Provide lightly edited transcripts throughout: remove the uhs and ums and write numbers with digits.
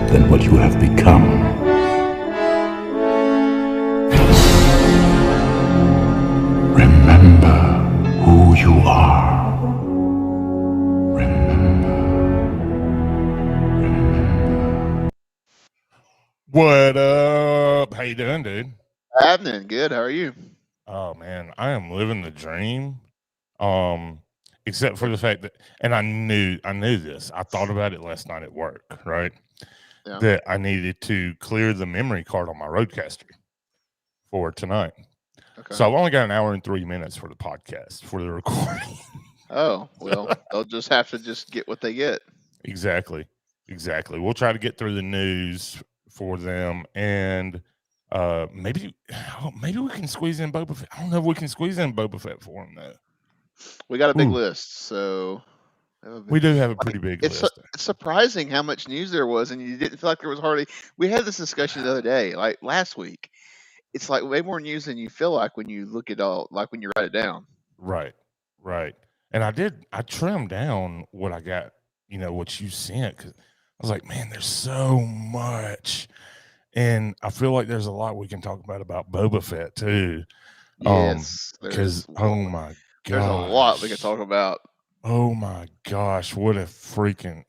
than what you have become. Remember who you are. Remember. What up? How you doing, dude? Happening good. How are you? Oh man, I am living the dream. Except for the fact that, and I knew this. I thought about it last night at work, right? Yeah. That I needed to clear the memory card on my Roadcaster for tonight. Okay. So I've only got an hour and 3 minutes for the podcast, for the recording. Oh, well, they'll just have to just get what they get. Exactly. We'll try to get through the news for them, and maybe we can squeeze in Boba Fett. I don't know if we can squeeze in Boba Fett for him though. We got a big Ooh. list, so We do have a pretty big it's list. It's surprising how much news there was, and you didn't feel like there was hardly. We had this discussion the other day, like last week. It's like way more news than you feel like when you look at all, like when you write it down. Right. And I trimmed down what I got, what you sent, because I was like, man, there's so much. And I feel like there's a lot we can talk about Boba Fett too. Yes, Because oh my gosh, there's a lot we can talk about. Oh my gosh, what a freaking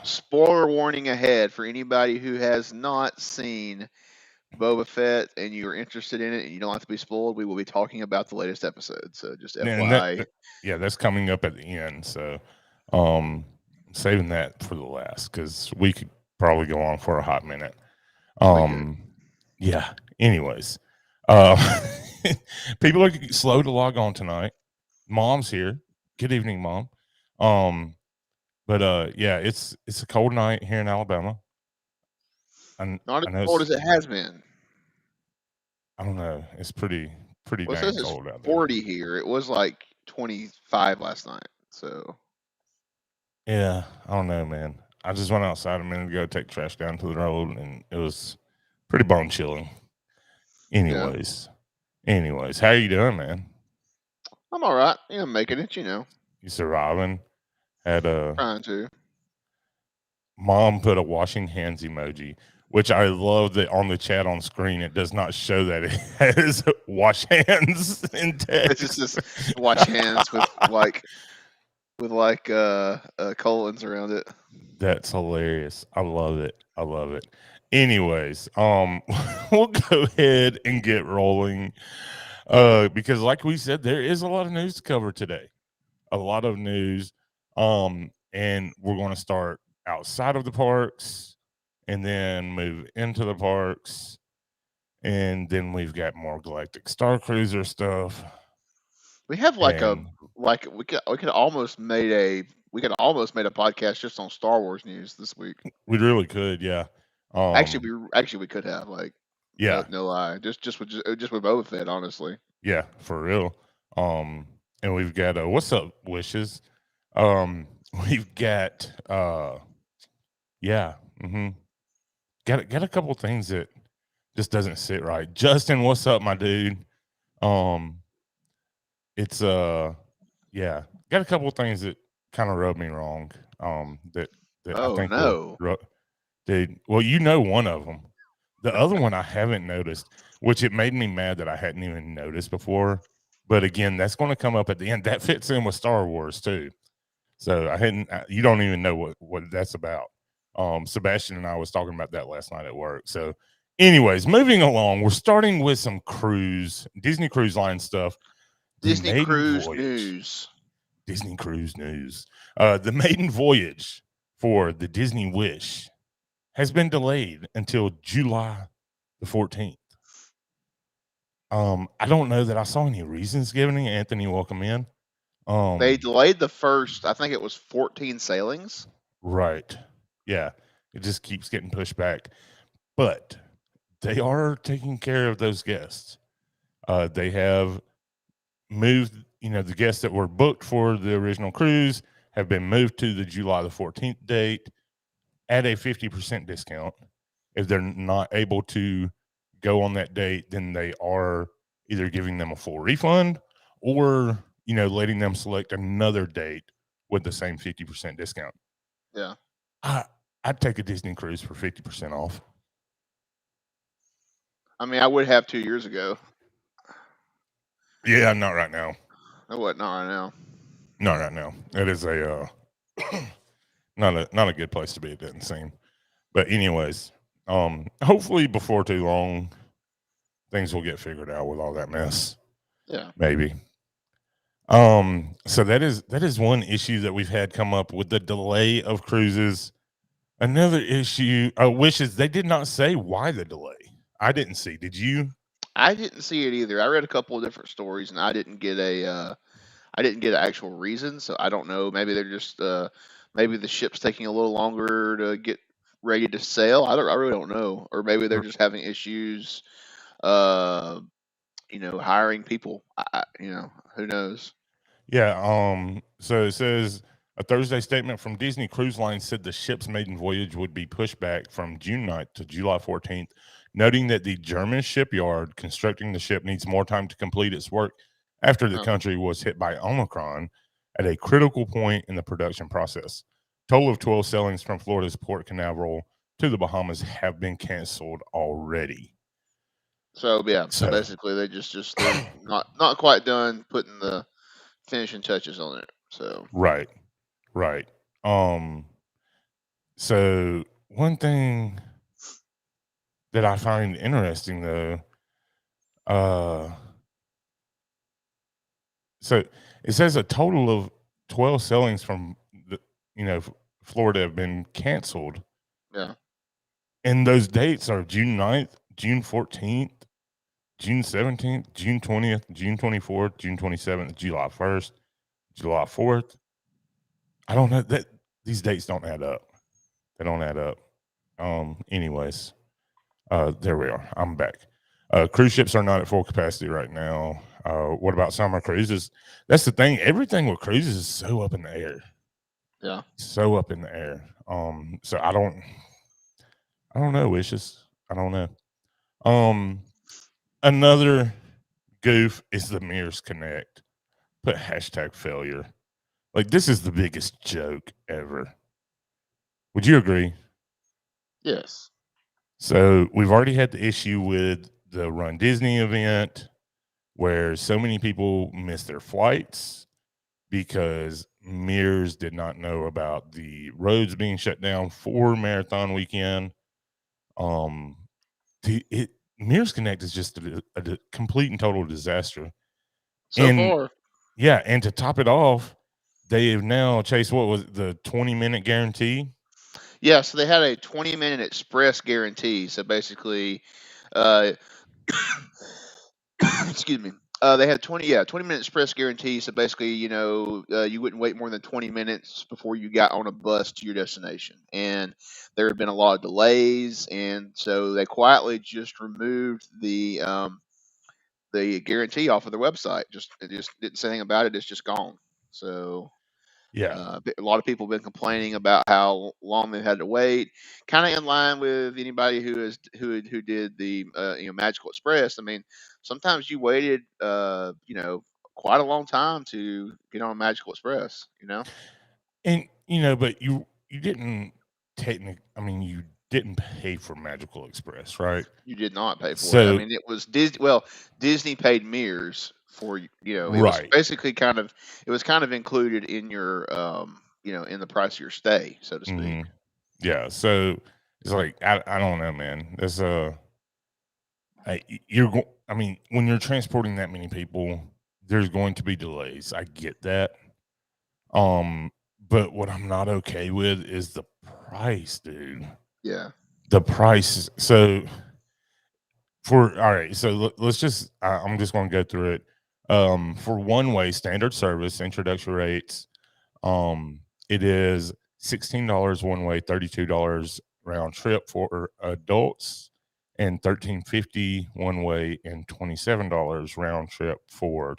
spoiler warning ahead for anybody who has not seen Boba Fett and you're interested in it and you don't have to be spoiled. We will be talking about the latest episode. So just FYI. That's coming up at the end. So saving that for the last, because we could probably go on for a hot minute. Yeah. Anyways, people are slow to log on tonight. Mom's here. Good evening, Mom. But yeah, it's a cold night here in Alabama. Not as cold as it has been. I don't know. It's pretty dang cold out there. 40 here. It was like 25 last night. So yeah, I don't know, man. I just went outside a minute ago to take trash down to the road, and it was pretty bone chilling. Anyways, how you doing, man? I'm all right. Making it. You surviving. Trying to. Mom put a washing hands emoji, which I love that on the chat on screen it does not show that it has wash hands in text. It's just wash hands with colons around it. That's hilarious. I love it. Anyways, we'll go ahead and get rolling. Because like we said, there is a lot of news to cover today. A lot of news. And we're going to start outside of the parks and then move into the parks. And then we've got more Galactic Starcruiser stuff. We have we could almost made a podcast just on Star Wars news this week. We really could, yeah. Actually, we could have no lie, just with Boba Fett, honestly. Yeah, for real. And we've got what's up, Wishes? We've got got a couple things that just doesn't sit right. Justin, what's up, my dude? It's got a couple of things that kind of rubbed me wrong. That I think dude. Well, one of them. The other one I haven't noticed, which it made me mad that I hadn't even noticed before. But again, that's going to come up at the end. That fits in with Star Wars too. So you don't even know what that's about. Sebastian and I was talking about that last night at work. So anyways, moving along, we're starting with some Disney Cruise Line stuff. Disney Cruise news. The maiden voyage for the Disney Wish has been delayed until July the 14th. I don't know that I saw any reasons given. Anthony, welcome in. They delayed the first, I think it was 14 sailings. Right. Yeah. It just keeps getting pushed back. But they are taking care of those guests. They have moved, the guests that were booked for the original cruise have been moved to the July the 14th date at a 50% discount. If they're not able to go on that date, then they are either giving them a full refund or, letting them select another date with the same 50% discount. Yeah. I I'd take a Disney cruise for 50% off. I mean, I would have 2 years ago. Yeah, not right now. Oh, what? Not right now. Not right now. It is a not a good place to be. It doesn't seem. But anyways, hopefully before too long, things will get figured out with all that mess. Yeah, maybe. So that is one issue that we've had come up with the delay of cruises. Another issue, which is they did not say why the delay. I didn't see. Did you? I didn't see it either. I read a couple of different stories, and I didn't get an actual reason. So I don't know. Maybe they're just maybe the ship's taking a little longer to get ready to sail. I really don't know. Or maybe they're just having issues, uh, hiring people. Who knows? Yeah. So it says a Thursday statement from Disney Cruise Line said the ship's maiden voyage would be pushed back from June 9th to July 14th, noting that the German shipyard constructing the ship needs more time to complete its work after the country was hit by Omicron at a critical point in the production process. Total of 12 sailings from Florida's Port Canaveral to the Bahamas have been canceled already. So basically they're not quite done putting the finishing touches on it. So right. So one thing that I find interesting though, so it says a total of 12 sailings from the, Florida have been canceled. yeah. And those dates are June 9th, June 14th, June 17th, June 20th, June 24th, June 27th, July 1st, July 4th. I don't know that these dates don't add up. They don't add up. Anyways, there we are. I'm back. Cruise ships are not at full capacity right now. What about summer cruises? That's the thing. Everything with cruises is so up in the air. Yeah. So up in the air. So I don't know, Wishes. I don't know. Another goof is the Mirrors Connect. Put hashtag failure. Like, this is the biggest joke ever. Would you agree? Yes. So we've already had the issue with the Run Disney event where so many people missed their flights because Mirrors did not know about the roads being shut down for marathon weekend. Mirrors Connect is just a complete and total disaster. So far. Yeah, and to top it off, they have now chased what was the 20-minute guarantee. Yeah, so they had a 20-minute express guarantee. So basically, excuse me. They had 20-minute express guarantee. So basically, you wouldn't wait more than 20 minutes before you got on a bus to your destination. And there have been a lot of delays, and so they quietly just removed the guarantee off of their website. It just didn't say anything about it. It's just gone. So Yeah. a lot of people have been complaining about how long they've had to wait. Kind of in line with anybody who did the Magical Express. I mean, sometimes you waited quite a long time to get on a Magical Express. And but you didn't you didn't pay for Magical Express, right? You did not pay for it. I So mean, it was Disney. Well, Disney paid Mirrors for it was right. basically kind of included in your in the price of your stay, so to speak. Yeah. So it's like I don't know, man. There's when you're transporting that many people, there's going to be delays. I get that. But what I'm not okay with is the price, dude. Yeah. The price. So all right, so let's just I'm just going to go through it. For one-way standard service introductory rates, it is $16 one way, $32 round trip for adults, and $13.50 one way and $27 round trip for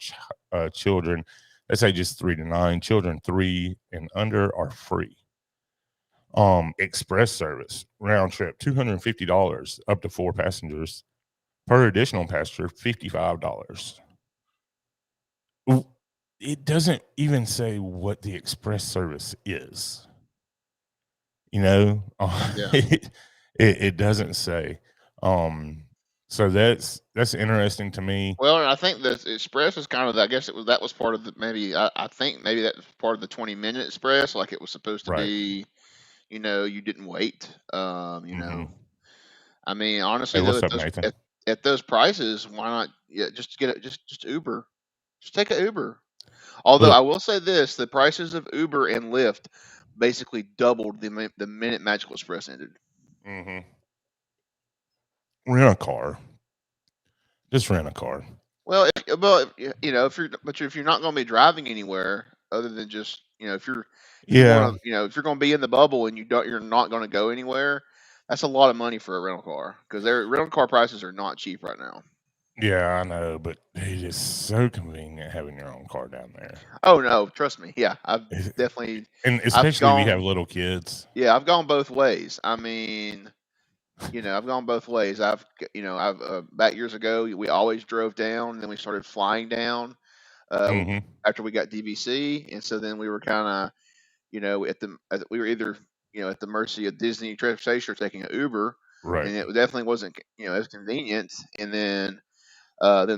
children. That's ages 3 to 9. Children 3 and under are free. Express service round trip $250 up to 4 passengers. Per additional passenger, $55. It doesn't even say what the express service is. Yeah. It doesn't say. So that's interesting to me. Well, I think the express was kind of, I guess that was part of the, maybe, I think maybe that was part of the 20-minute express. Like it was supposed to be, you didn't wait. I mean, honestly, Hey, though, what's up, Nathan? at those prices, why not? Yeah, just get it. Just Uber. Just take an Uber. Although I will say this: the prices of Uber and Lyft basically doubled the minute Magical Express ended. Rent a car. Just rent a car. Well, if you're not going to be driving anywhere other than just, if you're going to, if you're going to be in the bubble and you're not going to go anywhere, that's a lot of money for a rental car, because their rental car prices are not cheap right now. Yeah, I know, but it is so convenient having your own car down there. Oh no, trust me. Yeah, I've definitely, and especially we have little kids. Yeah, I've gone both ways. I mean, I've gone both ways. I've back years ago, we always drove down, and then we started flying down after we got DVC, and so then we were kind of, we were either, at the mercy of Disney transportation or taking an Uber, right? And it definitely wasn't, as convenient. And then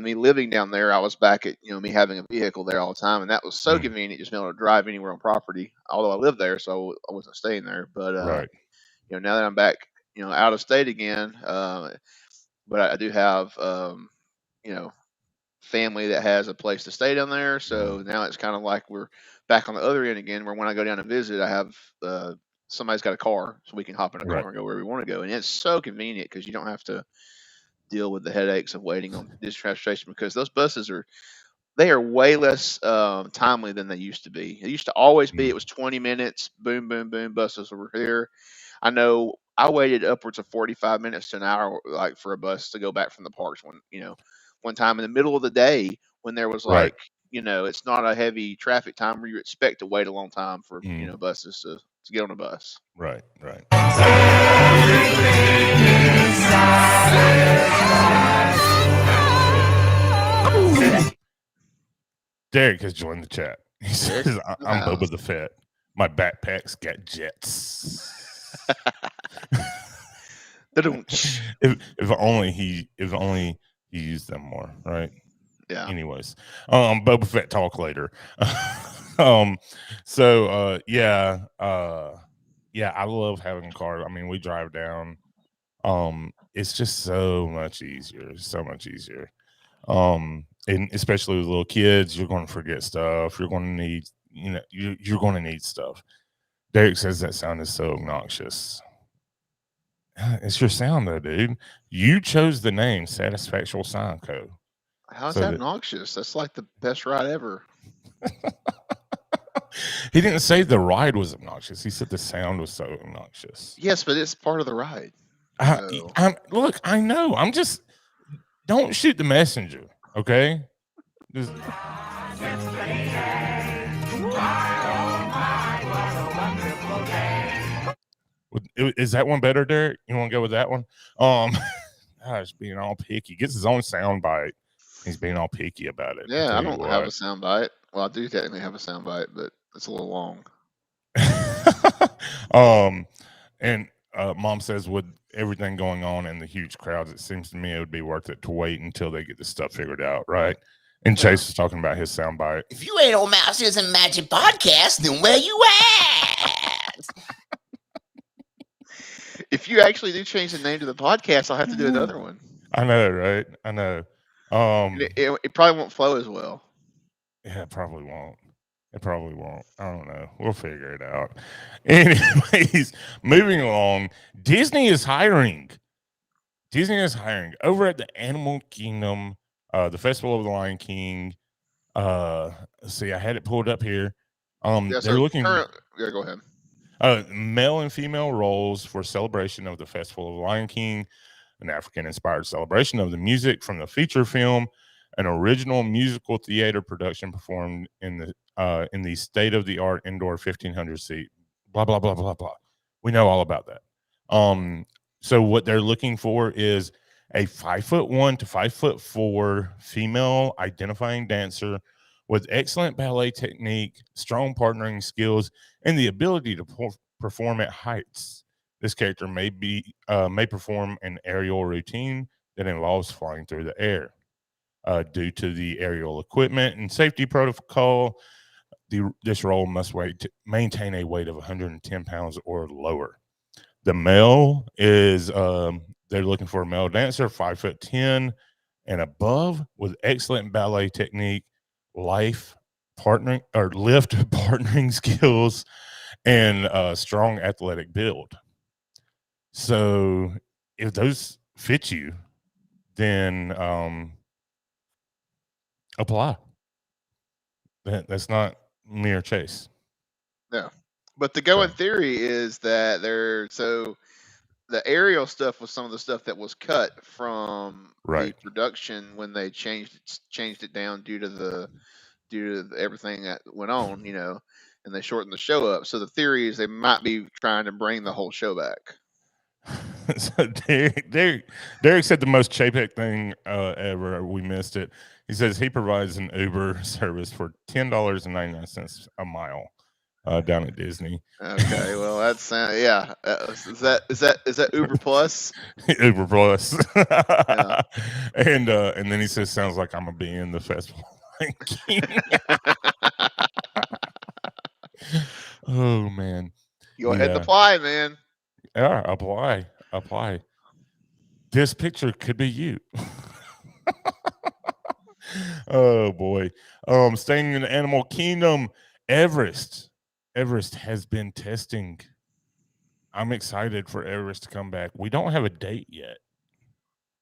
me living down there, I was back at, me having a vehicle there all the time, and that was so convenient, just being able to drive anywhere on property. Although I lived there, so I wasn't staying there. But now that I'm back, out of state again, but I do have, family that has a place to stay down there. So now it's kind of like we're back on the other end again, where when I go down and visit, I have somebody's got a car, so we can hop in a car and go where we want to go. And it's so convenient because you don't have to deal with the headaches of waiting on this transportation, because those buses they are way less timely than they used to be. It used to always be, it was 20 minutes, boom, boom, boom, buses over here. I know I waited upwards of 45 minutes to an hour, like for a bus to go back from the parks one time in the middle of the day, when there was like, it's not a heavy traffic time where you expect to wait a long time for, buses to get on a bus. Right. Derek has joined the chat. He says, I'm Boba the Fett. My backpack's got jets. if only he used them more, right? Yeah. Anyways, Boba Fett talk later. I love having a car. I mean, we drive down. It's just so much easier. And especially with little kids, you're going to forget stuff. You're going to need, you're going to need stuff. Derek says that sound is so obnoxious. It's your sound though, dude. You chose the name Satisfactual Psycho. How's that obnoxious? That's like the best ride ever. He didn't say the ride was obnoxious. He said the sound was so obnoxious. Yes, but it's part of the ride. Look, I know. I'm just, don't shoot the messenger, okay? Just, is that one better, Derek? You want to go with that one? Gosh, being all picky. Gets his own sound bite. He's being all picky about it. Yeah, I don't have a sound bite. Well, I do technically have a sound bite, but it's a little long. And Mom says, with everything going on and the huge crowds, it seems to me it would be worth it to wait until they get this stuff figured out, right? And Chase was talking about his soundbite. If you ain't on Mouses and Magic Podcast, then where you at? If you actually do change the name to the podcast, I'll have to do another one. I know, right? I know. It probably won't flow as well. Yeah, it probably won't. I don't know. We'll figure it out. Anyways, moving along. Disney is hiring over at the Animal Kingdom, the Festival of the Lion King. Let's see, I had it pulled up here. They're looking. Yeah, go ahead. Male and female roles for celebration of the Festival of the Lion King, an African-inspired celebration of the music from the feature film, an original musical theater production performed in the state-of-the-art indoor 1,500 seat. Blah blah blah blah blah. We know all about that. So what they're looking for is a 5'1" to 5'4" female identifying dancer with excellent ballet technique, strong partnering skills, and the ability to perform at heights. This character may perform an aerial routine that involves flying through the air. Due to the aerial equipment and safety protocol, this role must maintain a weight of 110 pounds or lower. The male is they're looking for a male dancer, 5'10" and above, with excellent ballet technique, lift partnering skills, and strong athletic build. So, if those fit you, then apply. That's not mere chase. No, but the going theory is that the aerial stuff was some of the stuff that was cut from the production when they changed it down due to everything that went on, and they shortened the show up. So the theory is they might be trying to bring the whole show back. So Derek said the most Chapek thing ever. We missed it. He says he provides an Uber service for $10.99 a mile down at Disney. Okay, well that's yeah. Is that Uber Plus? Uber Plus. Yeah. And then he says, "Sounds like I'm gonna be in the festival." Oh man, go ahead and apply, man. Yeah, apply. This picture could be you. Oh boy. Staying in the animal kingdom, Everest has been testing. I'm excited for Everest to come back. We don't have a date yet.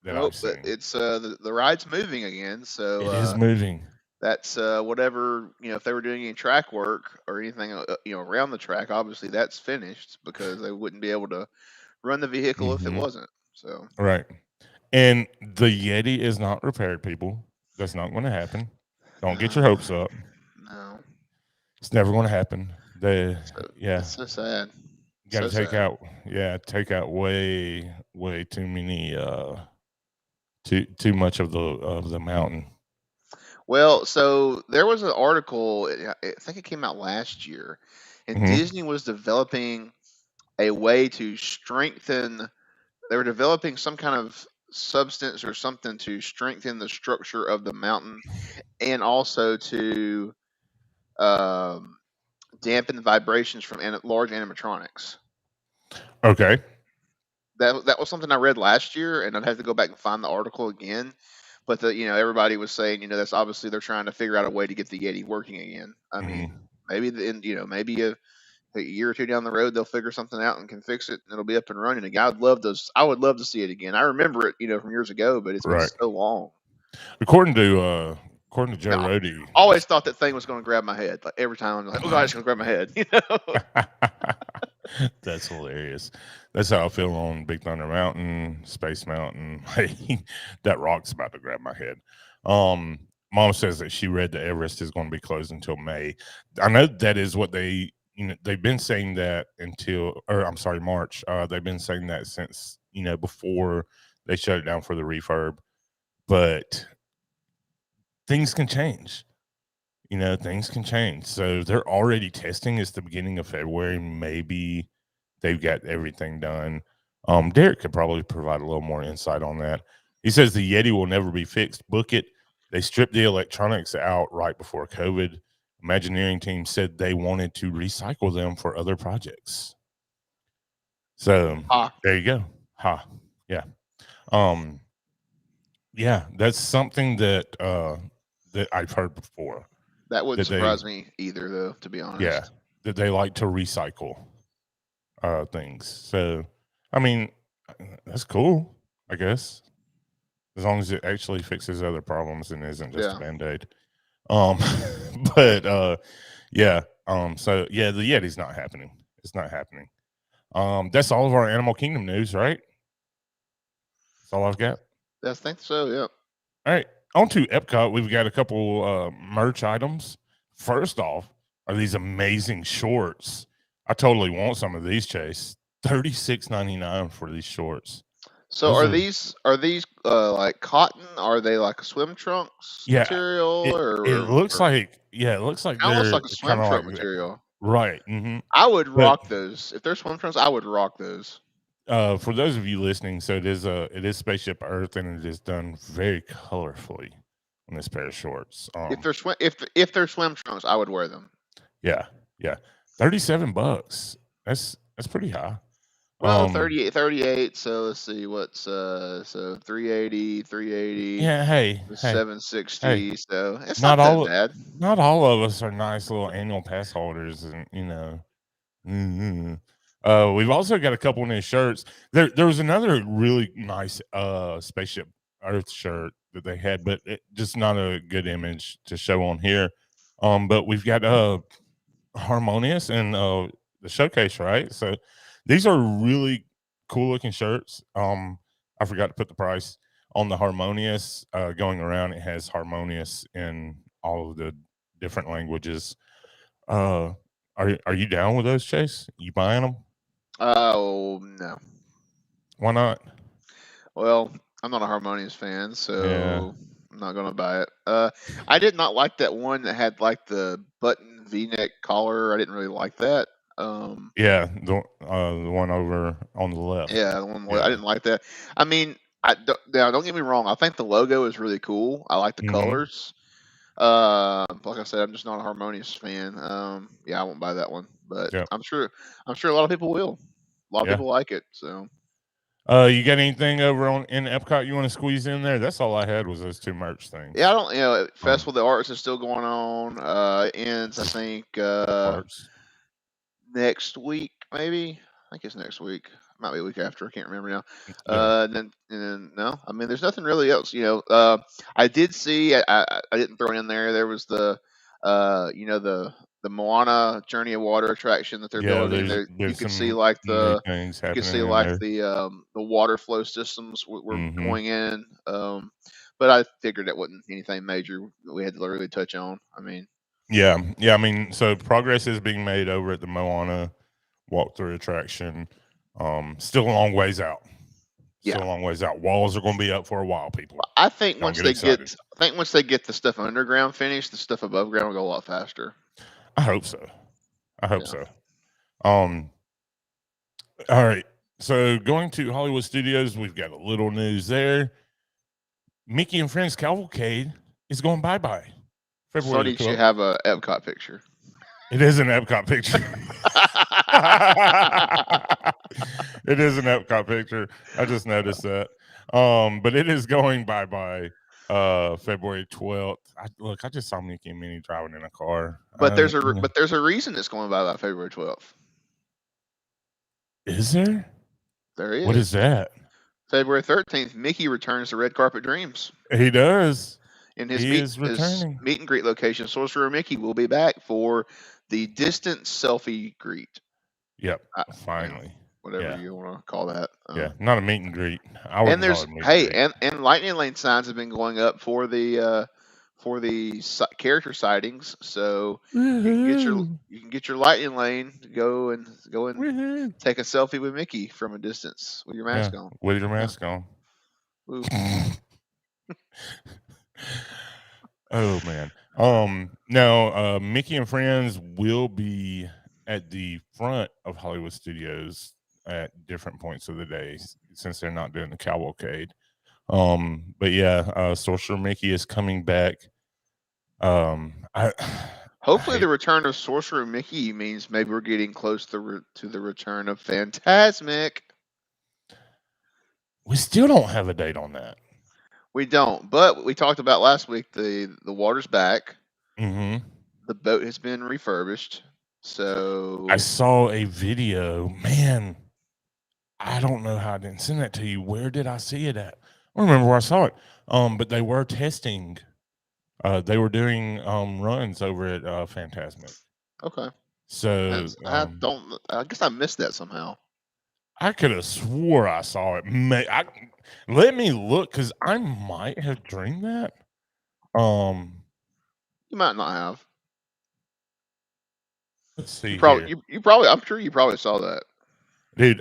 Nope, but it's the ride's moving again, so it is moving. That's whatever, if they were doing any track work or anything around the track, obviously that's finished because they wouldn't be able to run the vehicle if it wasn't. So right. And the Yeti is not repaired, people. That's not going to happen. Don't get your hopes up. No. It's never going to happen. It's so sad. You got to take out way too many too much of the mountain. Well, so there was an article, I think it came out last year, and Disney was developing a way to strengthen. They were developing some kind of substance or something to strengthen the structure of the mountain, and also to dampen the vibrations from large animatronics. Okay. That was something I read last year, and I'd have to go back and find the article again. But everybody was saying, that's obviously they're trying to figure out a way to get the Yeti working again. I mean, maybe maybe a year or two down the road they'll figure something out and can fix it, and it'll be up and running again. I would love to see it again. I remember it, from years ago, but it's been so long. According to Joe Rohde, I always thought that thing was going to grab my head. Like every time, I'm like, oh God, it's going to grab my head. That's hilarious. That's how I feel on Big Thunder Mountain, Space Mountain. That rock's about to grab my head. Mom says that she read that Everest is going to be closed until May. I know that is what they've been saying that March. They've been saying that since, before they shut it down for the refurb. But things can change. Things can change. So they're already testing. It's the beginning of February. Maybe they've got everything done. Derek could probably provide a little more insight on that. He says the Yeti will never be fixed. Book it. They stripped the electronics out right before COVID. Imagineering team said they wanted to recycle them for other projects. So there you go. Yeah. Yeah, that's something that I've heard before. That wouldn't surprise me either, though, to be honest. Yeah, that they like to recycle things. So, I mean, that's cool, I guess, as long as it actually fixes other problems and isn't just a Band-Aid. But yeah. So yeah, the Yeti's not happening. It's not happening. That's all of our Animal Kingdom news, right? That's all I've got. I think so. Yeah. All right. On to Epcot, we've got a couple merch items. First off, are these amazing shorts. I totally want some of these, Chase. $36.99 for these shorts. So are these like cotton? Are they like a swim trunks material it looks like kind of looks they're like a kind swim of trunk like material. right. Mm-hmm. I would But rock those. If they're swim trunks, I would rock those. for those of you listening, so it is Spaceship Earth, and it is done very colorfully on this pair of shorts. If they're swim trunks, I would wear them. Yeah, $37. That's pretty high. Well, 38. So let's see what's so 380. Yeah, hey, 760. So it's not not that bad. Not all of us are nice little annual pass holders, and you know. Mm-hmm. We've also got a couple new shirts. There was another really nice Spaceship Earth shirt that they had, but just not a good image to show on here. But we've got Harmonious and the showcase, right? So these are really cool looking shirts. I forgot to put the price on the Harmonious. Going around, it has Harmonious in all of the different languages. Are you down with those, Chase? You buying them? Oh no. Why not? Well, I'm not a Harmonious fan, so I'm not gonna buy it. I did not like that one that had like the button V-neck collar. I didn't really like that. Yeah, the one over on the left. Yeah, the one I didn't like that. I mean, don't get me wrong. I think the logo is really cool. I like the colors. Like I said, I'm just not a Harmonious fan. Yeah, I won't buy that one, but I'm sure a lot of people will. A lot of people like it. So, you got anything over in Epcot you want to squeeze in there? That's all I had was those two merch things. Yeah, I don't. Festival of the Arts is still going on. Ends I think next week, maybe. I think it's next week. Might be a week after. I can't remember now. And then no, I mean, there's nothing really else. I did see. I didn't throw it in there. There was the Moana Journey of Water attraction that they're building. There, you can see like the water flow systems were going in. But I figured it wasn't anything major we had to really touch on. I mean, yeah. I mean, so progress is being made over at the Moana walkthrough attraction. Still a long ways out. Still a long ways out. Walls are going to be up for a while, people. I think once they get the stuff underground finished, the stuff above ground will go a lot faster. I hope so. All right. So going to Hollywood Studios, we've got a little news there. Mickey and Friends Cavalcade is going bye-bye. February 12th. You have a Epcot picture. It is an Epcot picture. It is an Epcot picture. I just noticed that. But it is going bye-bye February 12th. I just saw Mickey and Minnie driving in a car. But there's a reason it's going bye-bye February 12th. Is there? There is. What is that? February 13th, Mickey returns to Red Carpet Dreams. He does. In his meet and greet location, Sorcerer Mickey will be back for the distance selfie greet. Yep, finally. Whatever you want to call that. Not a meet and greet. And there's and Lightning Lane signs have been going up for the character sightings, so you can get your Lightning Lane to go and take a selfie with Mickey from a distance with your mask on. With your mask on. Oh man. Now Mickey and Friends will be at the front of Hollywood Studios at different points of the day since they're not doing the cavalcade. But yeah, Sorcerer Mickey is coming back. Hopefully the return of Sorcerer Mickey means maybe we're getting close to the return of Fantasmic. We still don't have a date on that. We don't, but we talked about last week the water's back. Mm-hmm. The boat has been refurbished. So I saw a video. Man, I don't know how I didn't send that to you. Where did I see it at? I don't remember where I saw it. But they were testing. They were doing runs over at Fantasmic. Okay. So I guess I missed that somehow. I could have swore I saw it. Let me look because I might have dreamed that. You might not have. Let's see. You probably. I'm sure you probably saw that, dude.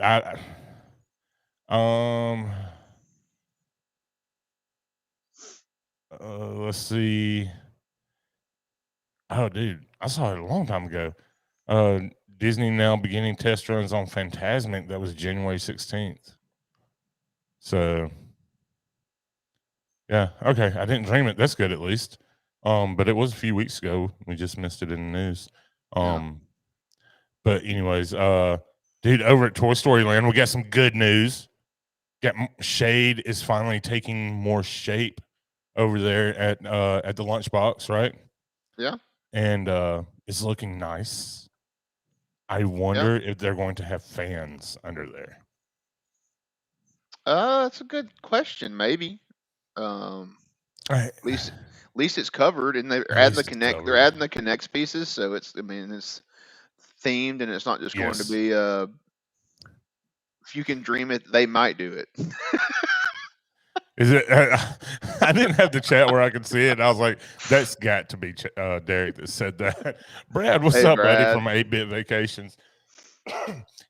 let's see. Oh, dude, I saw it a long time ago. Disney now beginning test runs on Fantasmic. That was January 16th. So, yeah, okay. I didn't dream it. That's good at least. But it was a few weeks ago. We just missed it in the news. But anyways, dude, over at Toy Story Land, we got some good news. Shade is finally taking more shape over there at the Lunchbox, right? Yeah. And it's looking nice. I wonder if they're going to have fans under there. That's a good question. Maybe. At least it's covered, and they're adding the connect. They're adding the connects pieces, so it's. I mean, it's themed, and it's not just going to be. If you can dream it, they might do it. Is it? I didn't have the chat where I could see it. And I was like, "That's got to be Derek that said that." Brad, what's up, Brad. buddy, from 8-Bit Vacations?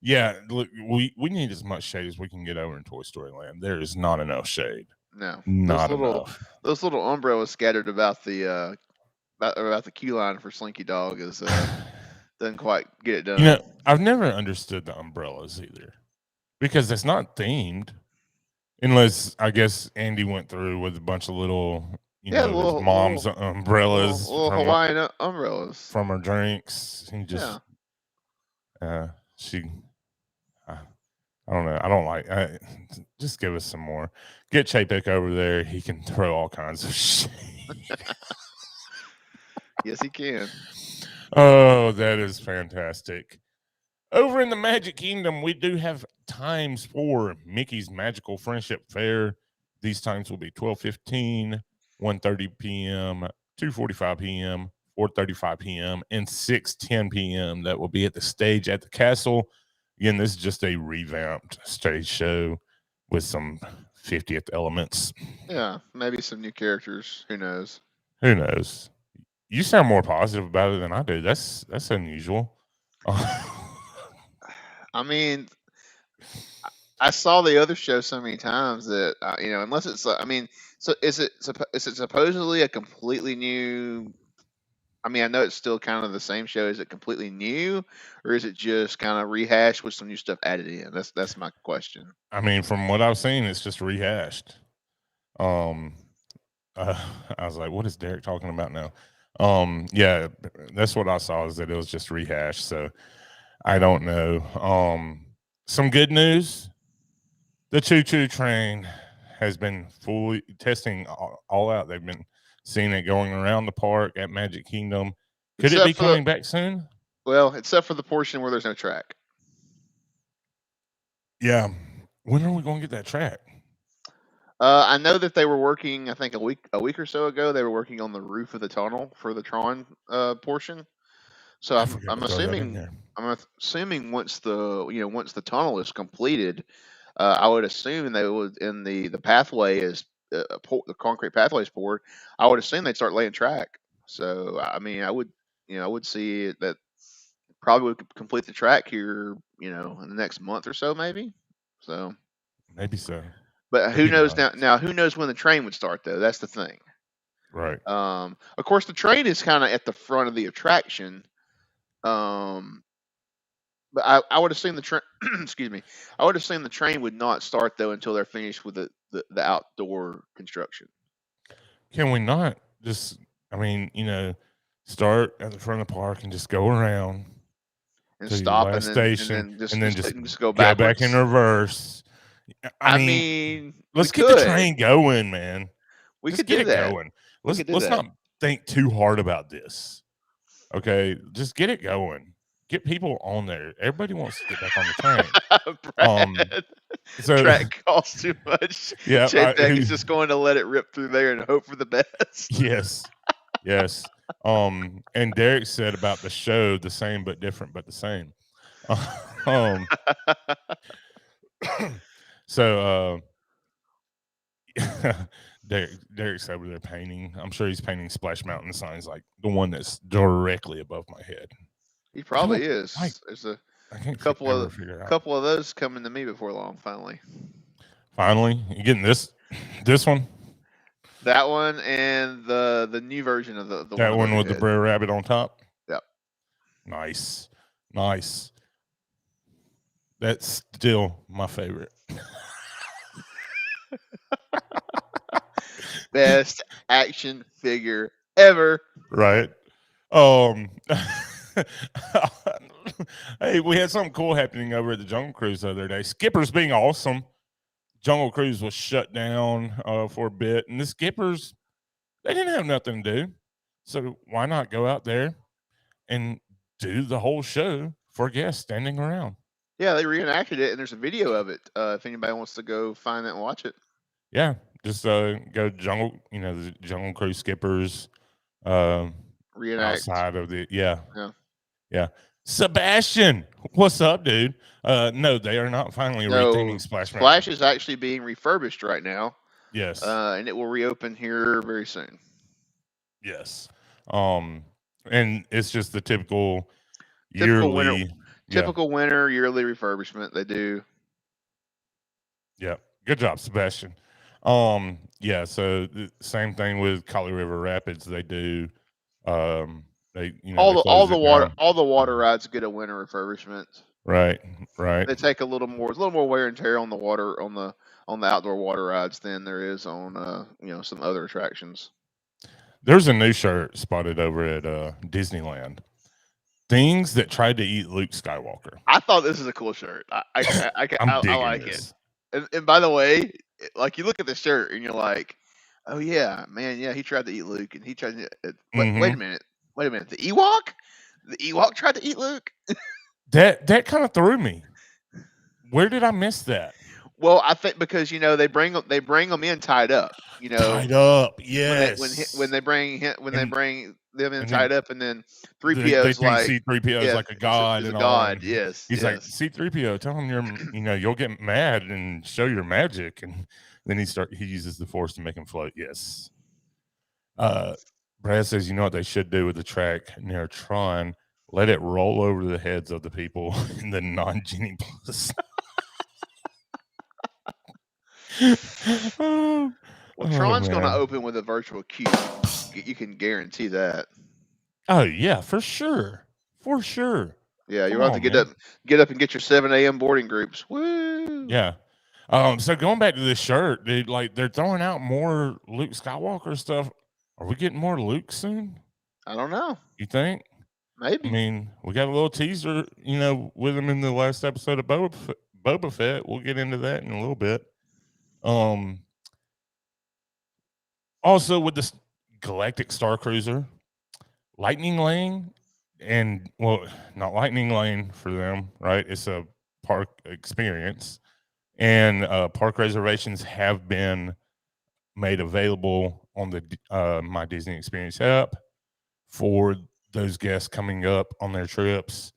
Yeah, look, we need as much shade as we can get over in Toy Story Land. There is not enough shade. No, not enough. Those little umbrellas scattered about the queue line for Slinky Dog is doesn't quite get it done. You know, I've never understood the umbrellas either, because it's not themed, unless I guess Andy went through with a bunch of little, little, mom's umbrellas, little Hawaiian umbrellas from her drinks. He just, I don't know. I don't like. Just give us some more. Get Chapek over there. He can throw all kinds of shit. Yes, he can. Oh, that is fantastic. Over in the Magic Kingdom, we do have times for Mickey's Magical Friendship Fair. These times will be 12:15, 1:30 p.m., 2:45 p.m., 4:35 p.m., and 6:10 p.m. That will be at the stage at the castle. Again, this is just a revamped stage show with some 50th elements. Yeah, maybe some new characters. Who knows? Who knows? You sound more positive about it than I do. That's unusual. I mean, I saw the other show so many times that unless it's so is it supposedly a completely new? I mean, I know it's still kind of the same show. Is it completely new, or is it just kind of rehashed with some new stuff added in? That's my question. I mean, from what I've seen, it's just rehashed. I was like, what is Derek talking about now? Yeah, that's what I saw, is that it was just rehashed. So I don't know. Some good news. The Choo Choo Train has been fully testing all out. They've been seeing it going around the park at Magic Kingdom. Could it be coming back soon? Well, except for the portion where there's no track. Yeah. When are we going to get that track? I know that they were working, I think a week or so ago, they were working on the roof of the tunnel for the Tron portion. So I'm assuming once the tunnel is completed, I would assume they would, in the pathway is the concrete pathway is poured. I would assume they'd start laying track. So I mean, I would see that probably would complete the track here, in the next month or so, maybe. So maybe so. But who knows now? Who knows when the train would start, though? That's the thing. Right. Of course, the train is kind of at the front of the attraction. But I would assume the train. Excuse me. I would assume the train would not start though until they're finished with the outdoor construction. Can we not just? I mean, start at the front of the park and just go around and stop at station, and then just go back in reverse. I mean, let's get the train going, man. Let's get it going. Let's not think too hard about this. Okay, just get it going. Get people on there. Everybody wants to get back on the train. So track costs too much. Yeah, Chapek is just going to let it rip through there and hope for the best. Yes. And Derek said about the show, the same but different, but the same. So Derek's over there painting. I'm sure he's painting Splash Mountain signs, like the one that's directly above my head. He probably is. There's a couple of those coming to me before long. Finally, you getting this one? That one and the new version of the that one with the Brer Rabbit on top. Yep. Nice. That's still my favorite. Best action figure ever. Right. Hey, we had something cool happening over at the Jungle Cruise the other day. Skippers being awesome. Jungle Cruise was shut down for a bit, and the Skippers, they didn't have nothing to do. So why not go out there and do the whole show for guests standing around? Yeah, they reenacted it, and there's a video of it. If anybody wants to go find that and watch it. Yeah, just go the Jungle Cruise Skippers Reenact. outside of the yeah. Sebastian, what's up, dude? No, they are not finally retaining Splash Mountain. Splash is actually being refurbished right now. Yes. And it will reopen here very soon. Yes. And it's just the typical yearly winter yearly refurbishment they do. Yeah. Good job, Sebastian. Yeah, so the same thing with Kali River Rapids. They do all the water rides get a winter refurbishment. Right. They take a little more wear and tear on the water on the outdoor water rides than there is on some other attractions. There's a new shirt spotted over at Disneyland. Things that tried to eat Luke Skywalker. I thought this is a cool shirt. I like this. It. And by the way, like you look at the shirt and you're like, oh yeah, man, yeah, he tried to eat Luke, and he tried to. Wait a minute, the Ewok tried to eat Luke. That kind of threw me. Where did I miss that? Well, I think because they bring them in tied up. Tied up, yes. When they bring them in tied up, and then 3PO's like C-3PO is like a god and a god. Yes, he's like C-3PO. Tell him you'll get mad and show your magic, and then he uses the Force to make him float. Yes. Brad says, you know what they should do with the track near Tron? Let it roll over the heads of the people in the non-Genie Plus. Tron's going to open with a virtual queue. You can guarantee that. Oh yeah, for sure. Yeah, you're about to get up and get your 7 a.m. boarding groups. Woo! Yeah. So going back to this shirt, dude, like they're throwing out more Luke Skywalker stuff. Are we getting more Luke soon? I don't know. You think? Maybe. I mean, we got a little teaser, with him in the last episode of Boba Fett. We'll get into that in a little bit. Also with this Galactic Starcruiser, Lightning Lane, and not Lightning Lane for them, right? It's a park experience, and park reservations have been made available on the My Disney Experience app for those guests coming up on their trips.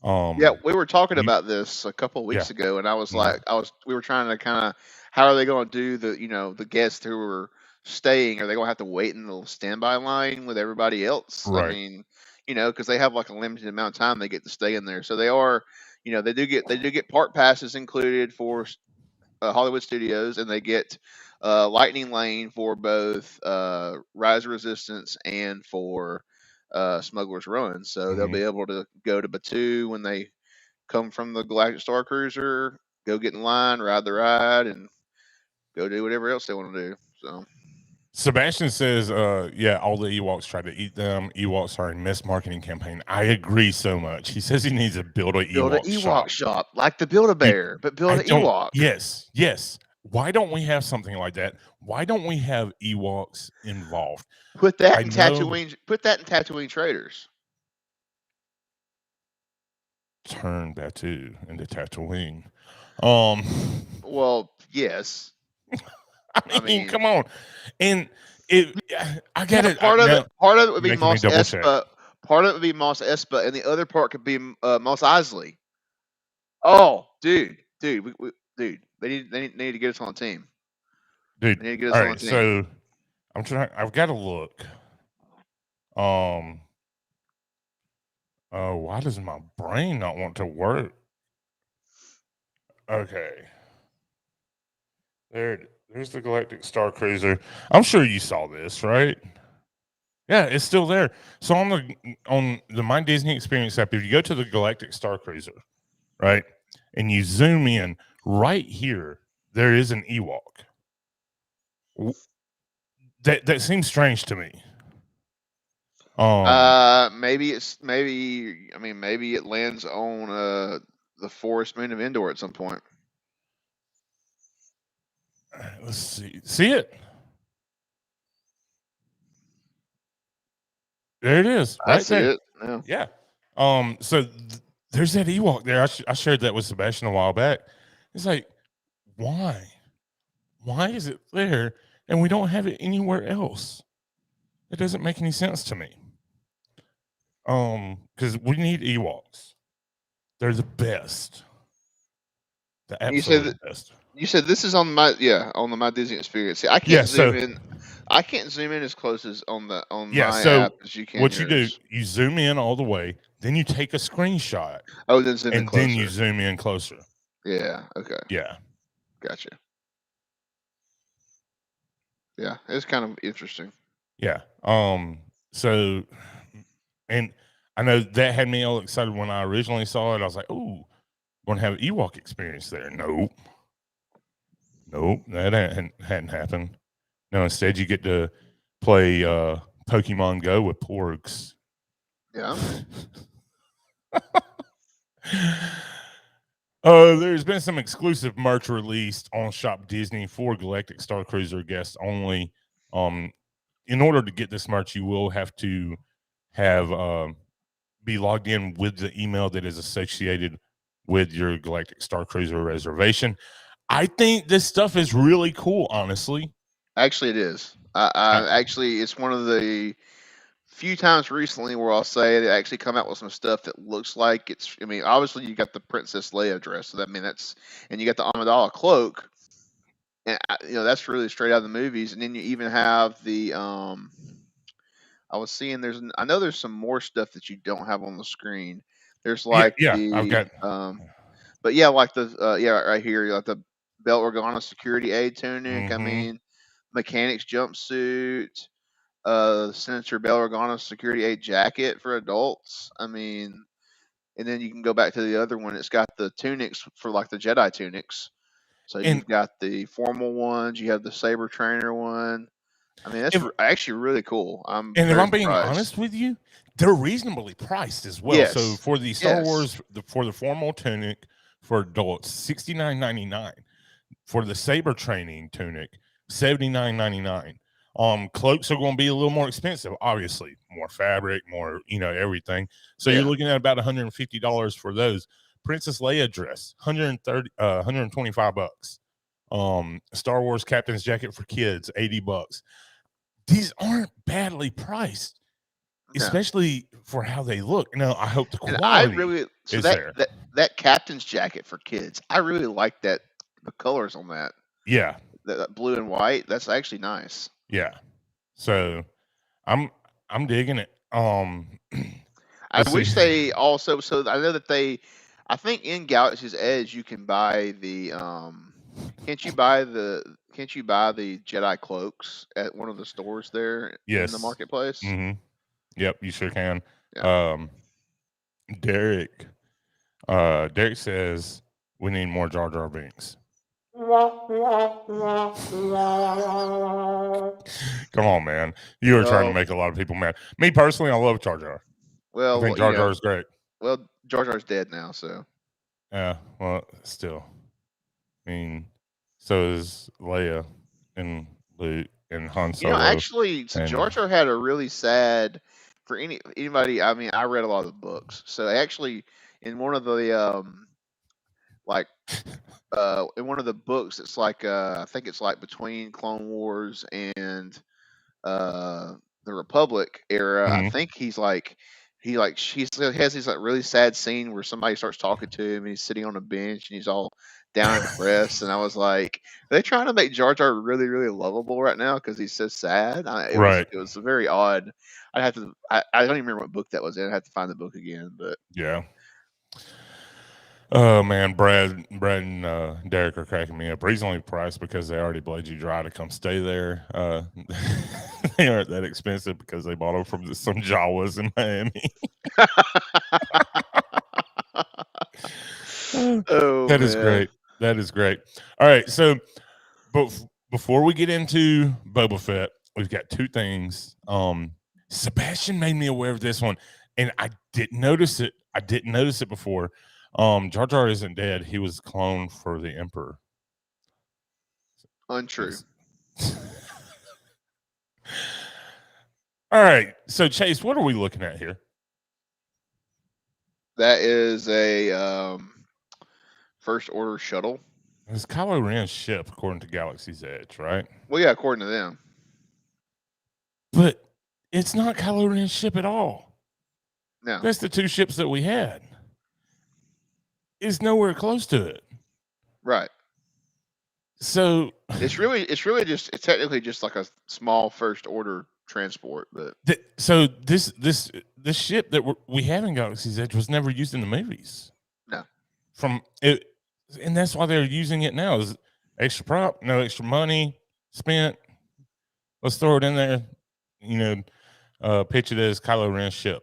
We were talking about this a couple of weeks ago, and I was like, we were trying to kind of, how are they going to do the guests who were staying? Are they going to have to wait in the standby line with everybody else? Right. I mean, because they have like a limited amount of time they get to stay in there, so they are, they do get park passes included for Hollywood Studios, and they get Lightning Lane for both Rise of Resistance and for Smuggler's Run. So they'll be able to go to Batuu when they come from the Galactic Starcruiser, go get in line, ride the ride, and go do whatever else they want to do. So Sebastian says, all the Ewoks tried to eat them. Ewoks are a mismarketing campaign. I agree so much. He says he needs to build an Ewok shop like the Build-A-Bear, but build an Ewok. Yes. Why don't we have something like that? Why don't we have Ewoks involved? Put that in Tatooine Traders. Turn Batuu into Tatooine. Well, yes. I mean, come on. And I get it. Part of it would be Mos Espa. Part of it would be Mos Espa, and the other part could be Mos Eisley. Oh, dude, they need to get us on the team. Dude, they need to get us on the team. So I'm trying. I've got to look. Why does my brain not want to work? Okay. There it is. There's the Galactic Starcruiser. I'm sure you saw this, right? Yeah, it's still there. So on the My Disney Experience app, if you go to the Galactic Starcruiser, right, and you zoom in, right here, there is an Ewok. That seems strange to me. Maybe it lands on the forest moon of Endor at some point. Let's see. See it? There it is. Right I see there. it. Yeah. So there's that Ewok there. I shared that with Sebastian a while back. It's like, why? Why is it there and we don't have it anywhere else? It doesn't make any sense to me. Because we need Ewoks. They're the best. The absolute best. You said this is on the My Disney Experience. See, I can't zoom in. I can't zoom in as close as on my app as you can. What you do, you zoom in all the way, then you take a screenshot. Oh, then zoom in closer. Then you zoom in closer. Yeah. Okay. Yeah. Gotcha. Yeah, it's kind of interesting. Yeah. So, and I know that had me all excited when I originally saw it. I was like, "Oh, going to have an Ewok experience there." Nope, that hadn't happened. No, instead you get to play Pokemon Go with porgs. Yeah. There's been some exclusive merch released on Shop Disney for Galactic Starcruiser guests only. In order to get this merch, you will have to have be logged in with the email that is associated with your Galactic Starcruiser reservation. I think this stuff is really cool, honestly. Actually, it is. Actually, it's one of the few times recently where I'll say they actually come out with some stuff that looks like it's. I mean, obviously you got the Princess Leia dress, so and you got the Amidala cloak, and that's really straight out of the movies. And then you even have the I was seeing I know there's some more stuff that you don't have on the screen. There's like I've got but yeah, like right here, like the Belt Organa security aid tunic. I mean, mechanics jumpsuit. Senator Bail Organa security aid jacket for adults. I mean, and then you can go back to the other one. It's got the tunics for like the Jedi tunics. So you've got the formal ones. You have the saber trainer one. I mean, that's actually really cool. If I'm being honest with you, they're reasonably priced as well. Yes. So for the Star Wars, for the formal tunic for adults, $69.99. For the saber training tunic, $79.99. Cloaks are going to be a little more expensive, obviously, more fabric, more, everything. So you're looking at about $150 for those. Princess Leia dress, $125. Star Wars captain's jacket for kids, $80. These aren't badly priced, especially for how they look. Now, I hope the quality is there. That captain's jacket for kids, I really like that. The colors on that. Yeah. That blue and white, that's actually nice. Yeah. So I'm digging it. I wish they also, so I know that I think in Galaxy's Edge you can buy the can't you buy the Jedi cloaks at one of the stores there in the marketplace? Mm-hmm. Yep, you sure can. Yeah. Derek says we need more Jar Jar Binks. Come on, man. You are trying to make a lot of people mad. Me personally, I love Jar Jar. Well, I think Jar Jar is great. Well, Jar Jar's dead now, so. Yeah, well, still. I mean, so is Leia and Luke and Han Solo. Actually, so Jar Jar had a really sad, for anybody, I mean, I read a lot of the books. So actually, in one of the, in one of the books, it's like I think it's like between Clone Wars and the Republic era. I think he has this like really sad scene where somebody starts talking to him and he's sitting on a bench and he's all down and depressed. And I was like, are they trying to make Jar Jar really, really lovable right now because he's so sad? It was very odd. I don't even remember what book that was in. I have to find the book again, but yeah. Oh man, Brad and Derek are cracking me up. Reasonably priced because they already bled you dry to come stay there. They aren't that expensive because they bought them from some Jawas in Miami. Oh, that is man. great. That is great. All right, so before we get into Boba Fett, we've got two things. Sebastian made me aware of this one, and I didn't notice it. I didn't notice it before. Jar Jar isn't dead. He was cloned for the Emperor. Untrue. All right. So, Chase, what are we looking at here? That is a First Order shuttle. It's Kylo Ren's ship, according to Galaxy's Edge, right? Well, yeah, according to them. But it's not Kylo Ren's ship at all. No. That's the two ships that we had. It's nowhere close to it. Right. So it's technically just like a small First Order transport, but so this ship that we have in Galaxy's Edge was never used in the movies. No. From it, and that's why they're using it now. Is extra prop, no extra money spent. Let's throw it in there. Pitch it as Kylo Ren's ship.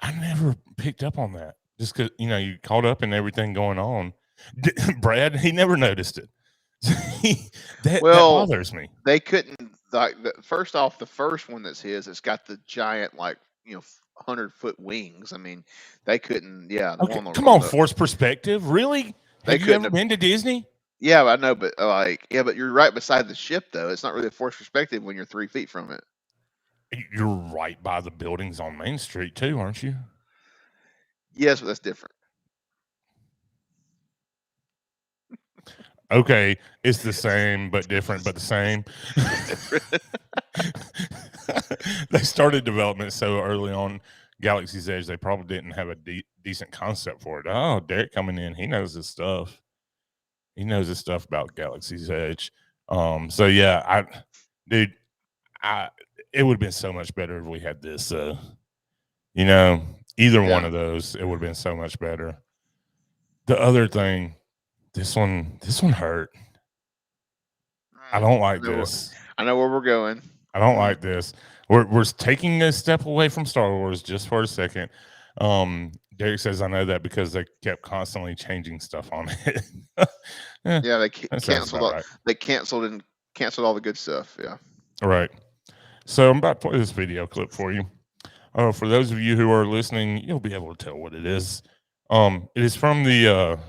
I never picked up on that. Just because you caught up in everything going on. Brad, he never noticed it. that bothers me. They couldn't first off, the first one that's his, it's got the giant 100-foot wings. I mean, they couldn't. Yeah, come on, force perspective, really? Have you ever been to Disney? Yeah, I know, but but you're right beside the ship, though. It's not really a force perspective when you're 3 feet from it. You're right by the buildings on Main Street too, aren't you? Yes, but that's different. Okay, it's the same but different, but the same. They started development so early on Galaxy's Edge, they probably didn't have a decent concept for it. Oh, Derek coming in, he knows his stuff. He knows his stuff about Galaxy's Edge. So yeah, it would have been so much better if we had this. Either one of those, it would have been so much better. The other thing. This one hurt. I don't like this. I know where we're going. I don't like this. We're taking a step away from Star Wars just for a second. Derek says I know that because they kept constantly changing stuff on it. Yeah, they canceled. Right. They canceled all the good stuff. Yeah. Right. So I'm about to play this video clip for you. For those of you who are listening, you'll be able to tell what it is. It is from the.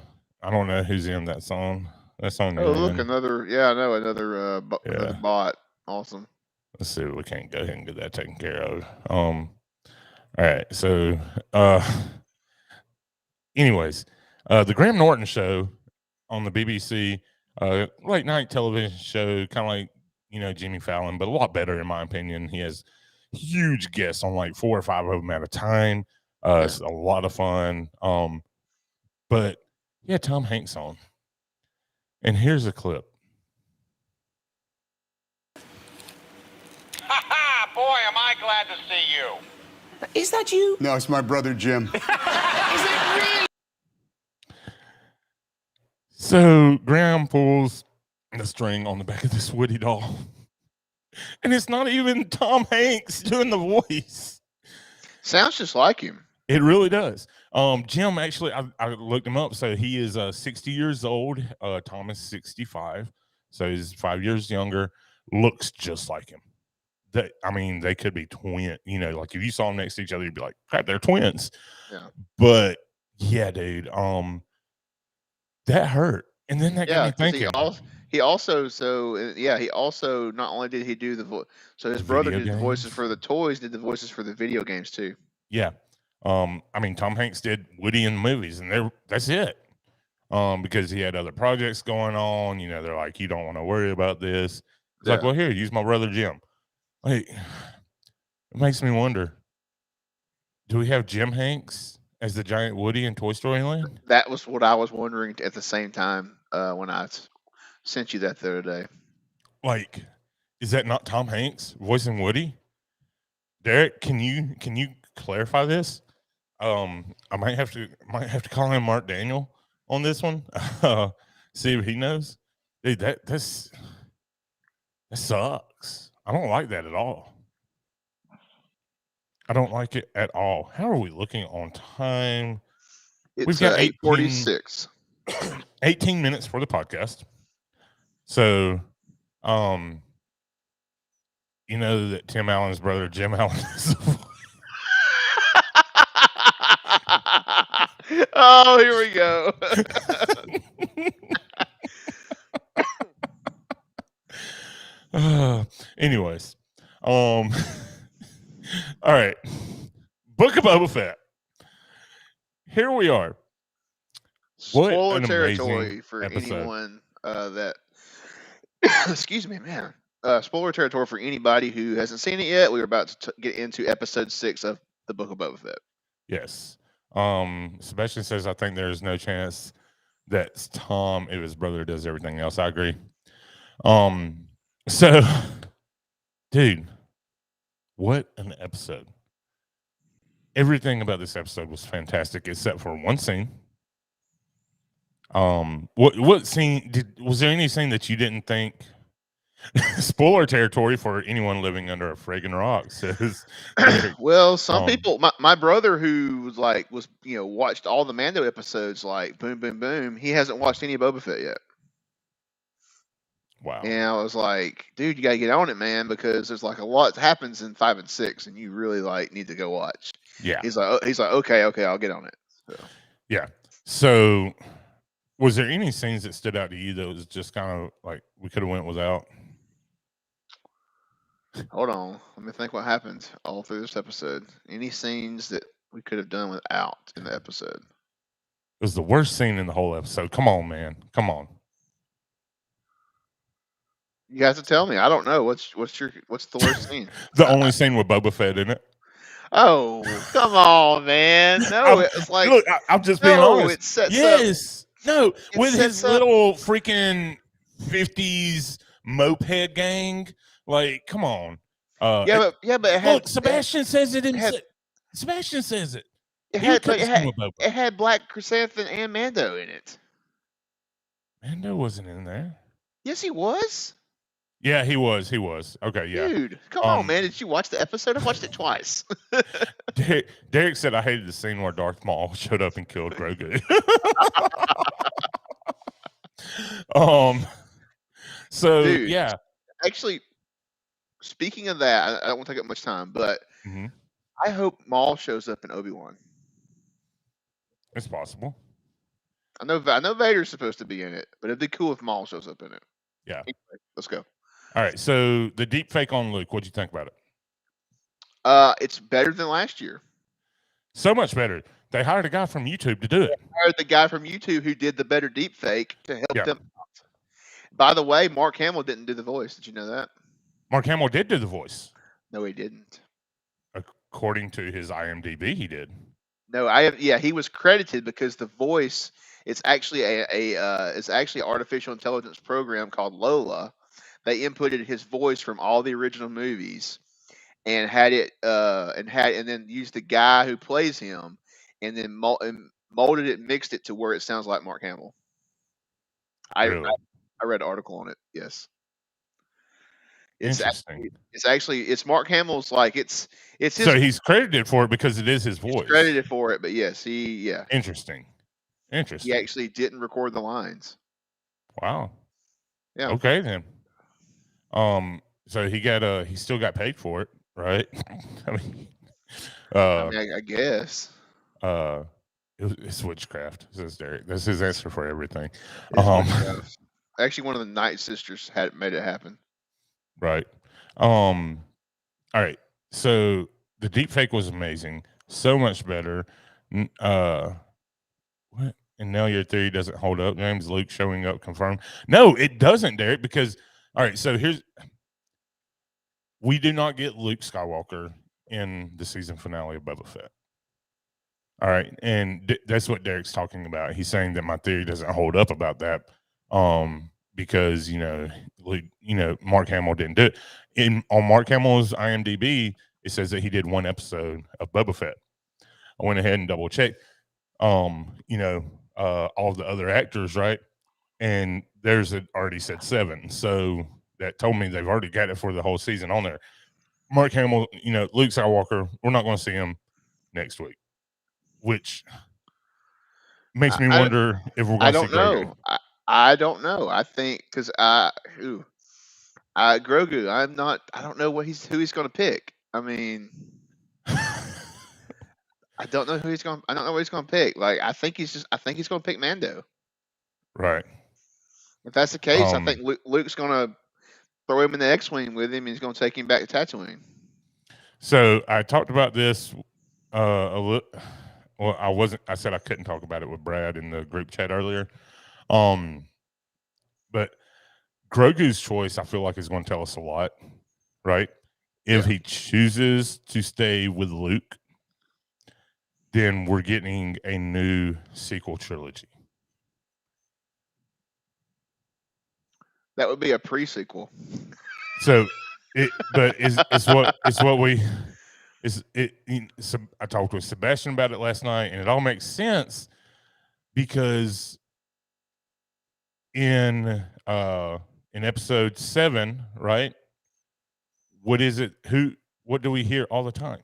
I don't know who's in that song. That song. Oh, look, another. Yeah, I know another bot. Awesome. Let's see if we can't go ahead and get that taken care of. All right. So, anyways, the Graham Norton show on the BBC, late night television show, kind of like Jimmy Fallon, but a lot better in my opinion. He has huge guests on like 4 or 5 of them at a time. It's a lot of fun. But yeah, Tom Hanks on. And here's a clip. Ha-ha! Boy, am I glad to see you. Is that you? No, it's my brother, Jim. Is it really? So Graham pulls the string on the back of this Woody doll. And it's not even Tom Hanks doing the voice. Sounds just like him. It really does. Jim, actually, I looked him up. So he is 60 years old. Tom is 65. So he's 5 years younger. Looks just like him. They could be twin. Like if you saw them next to each other, you'd be like, crap, they're twins. Yeah. But yeah, dude, that hurt. And then that got me thinking. He also not only did he do the voice, so his brother did the voices for the toys, did the voices for the video games too. Yeah. Tom Hanks did Woody in the movies, and that's it. Because he had other projects going on. They're like, you don't want to worry about this. It's like, well, here, use my brother Jim. Like, it makes me wonder, do we have Jim Hanks as the giant Woody in Toy Story Land? That was what I was wondering at the same time when I sent you that the other day. Like, is that not Tom Hanks voicing Woody? Derek, can you clarify this? I might have to call in Mark Daniel on this one. See if he knows. Dude, that sucks. I don't like that at all. I don't like it at all. How are we looking on time? We've got 8:46. 18 minutes for the podcast. So, you know that Tim Allen's brother, Jim Allen, is oh, here we go. Anyways, all right. Book of Boba Fett. Here we are. Spoiler territory for anyone that excuse me, man. Spoiler territory for anybody who hasn't seen it yet. We're about to get into episode 6 of the Book of Boba Fett. Yes. Sebastian says, I think there's no chance that Tom, if his brother does everything else. I agree. So, dude, what an episode. Everything about this episode was fantastic except for one scene. What scene was there any scene that you didn't think? Spoiler territory for anyone living under a friggin' rock, says. Well, some people, my brother who was watched all the Mando episodes, like boom, boom, boom. He hasn't watched any of Boba Fett yet. Wow. And I was like, dude, you got to get on it, man, because there's like a lot that happens in 5 and 6, and you really need to go watch. Yeah. He's like, okay, I'll get on it. So. Yeah. So, was there any scenes that stood out to you that was just kind of like we could have went without? Hold on, let me think what happened all through this episode. Any scenes that we could have done without in the episode? It was the worst scene in the whole episode. Come on, man. Come on. You guys have to tell me. I don't know. What's the worst scene? The only scene with Boba Fett in it. Oh, come on, man. No, it's like look. I'm just being honest. It sets yes. Up, no, with his little freaking 50s moped gang. Like, come on. But it had, look, Sebastian says it. Sebastian says it. It had Black Chrysanthemum and Mando in it. Mando wasn't in there. Yes, he was. Yeah, he was. Okay, yeah. Dude, come on, man. Did you watch the episode? I watched it twice. Derek said, I hated the scene where Darth Maul showed up and killed Grogu. So, dude, yeah. Actually, speaking of that, I don't want to take up much time, but I hope Maul shows up in Obi-Wan. It's possible. I know Vader's supposed to be in it, but it'd be cool if Maul shows up in it. Yeah. Anyway, let's go. All right, so the deep fake on Luke, what'd you think about it? It's better than last year. So much better. They hired a guy from YouTube to do it. They hired the guy from YouTube who did the better deep fake to help them out. By the way, Mark Hamill didn't do the voice. Did you know that? Mark Hamill did do the voice. No, he didn't. According to his IMDb, he did. No, he was credited because the voice, it's actually it's actually an artificial intelligence program called Lola. They inputted his voice from all the original movies and had it and then used the guy who plays him and then molded it, mixed it to where it sounds like Mark Hamill. Really? I read an article on it. Yes. Interesting. It's Mark Hamill's it's his. So he's credited for it because it is his voice. He's credited for it, but yes, Interesting. He actually didn't record the lines. Wow. Yeah. Okay then. So he still got paid for it, right? I guess. It's witchcraft, says Derek. That's his answer for everything. Actually, one of the Night Sisters made it happen. Right. All right. So the deep fake was amazing. So much better. What? And now your theory doesn't hold up. James Luke showing up confirmed. No, it doesn't, Derek, because all right, so we do not get Luke Skywalker in the season finale of Boba Fett. All right, and that's what Derek's talking about. He's saying that my theory doesn't hold up about that. Because Mark Hamill didn't do it. On Mark Hamill's IMDb, it says that he did one episode of Boba Fett. I went ahead and double checked, all the other actors, right? And there's already said 7. So that told me they've already got it for the whole season on there. Mark Hamill, Luke Skywalker, we're not going to see him next week, which makes me wonder if we're going to see Grogu. I don't know. I think because Grogu, I don't know who he's going to pick. I mean, I don't know I don't know what he's going to pick. Like, I think he's going to pick Mando. Right. If that's the case, I think Luke's going to throw him in the X-wing with him. And he's going to take him back to Tatooine. So I talked about this a little. Well, I said I couldn't talk about it with Brad in the group chat earlier. But Grogu's choice, I feel like, is going to tell us a lot, right? If he chooses to stay with Luke, then we're getting a new sequel trilogy. That would be a pre-sequel. So, I talked with Sebastian about it last night, and it all makes sense because in episode 7, right? What is it? What do we hear all the time?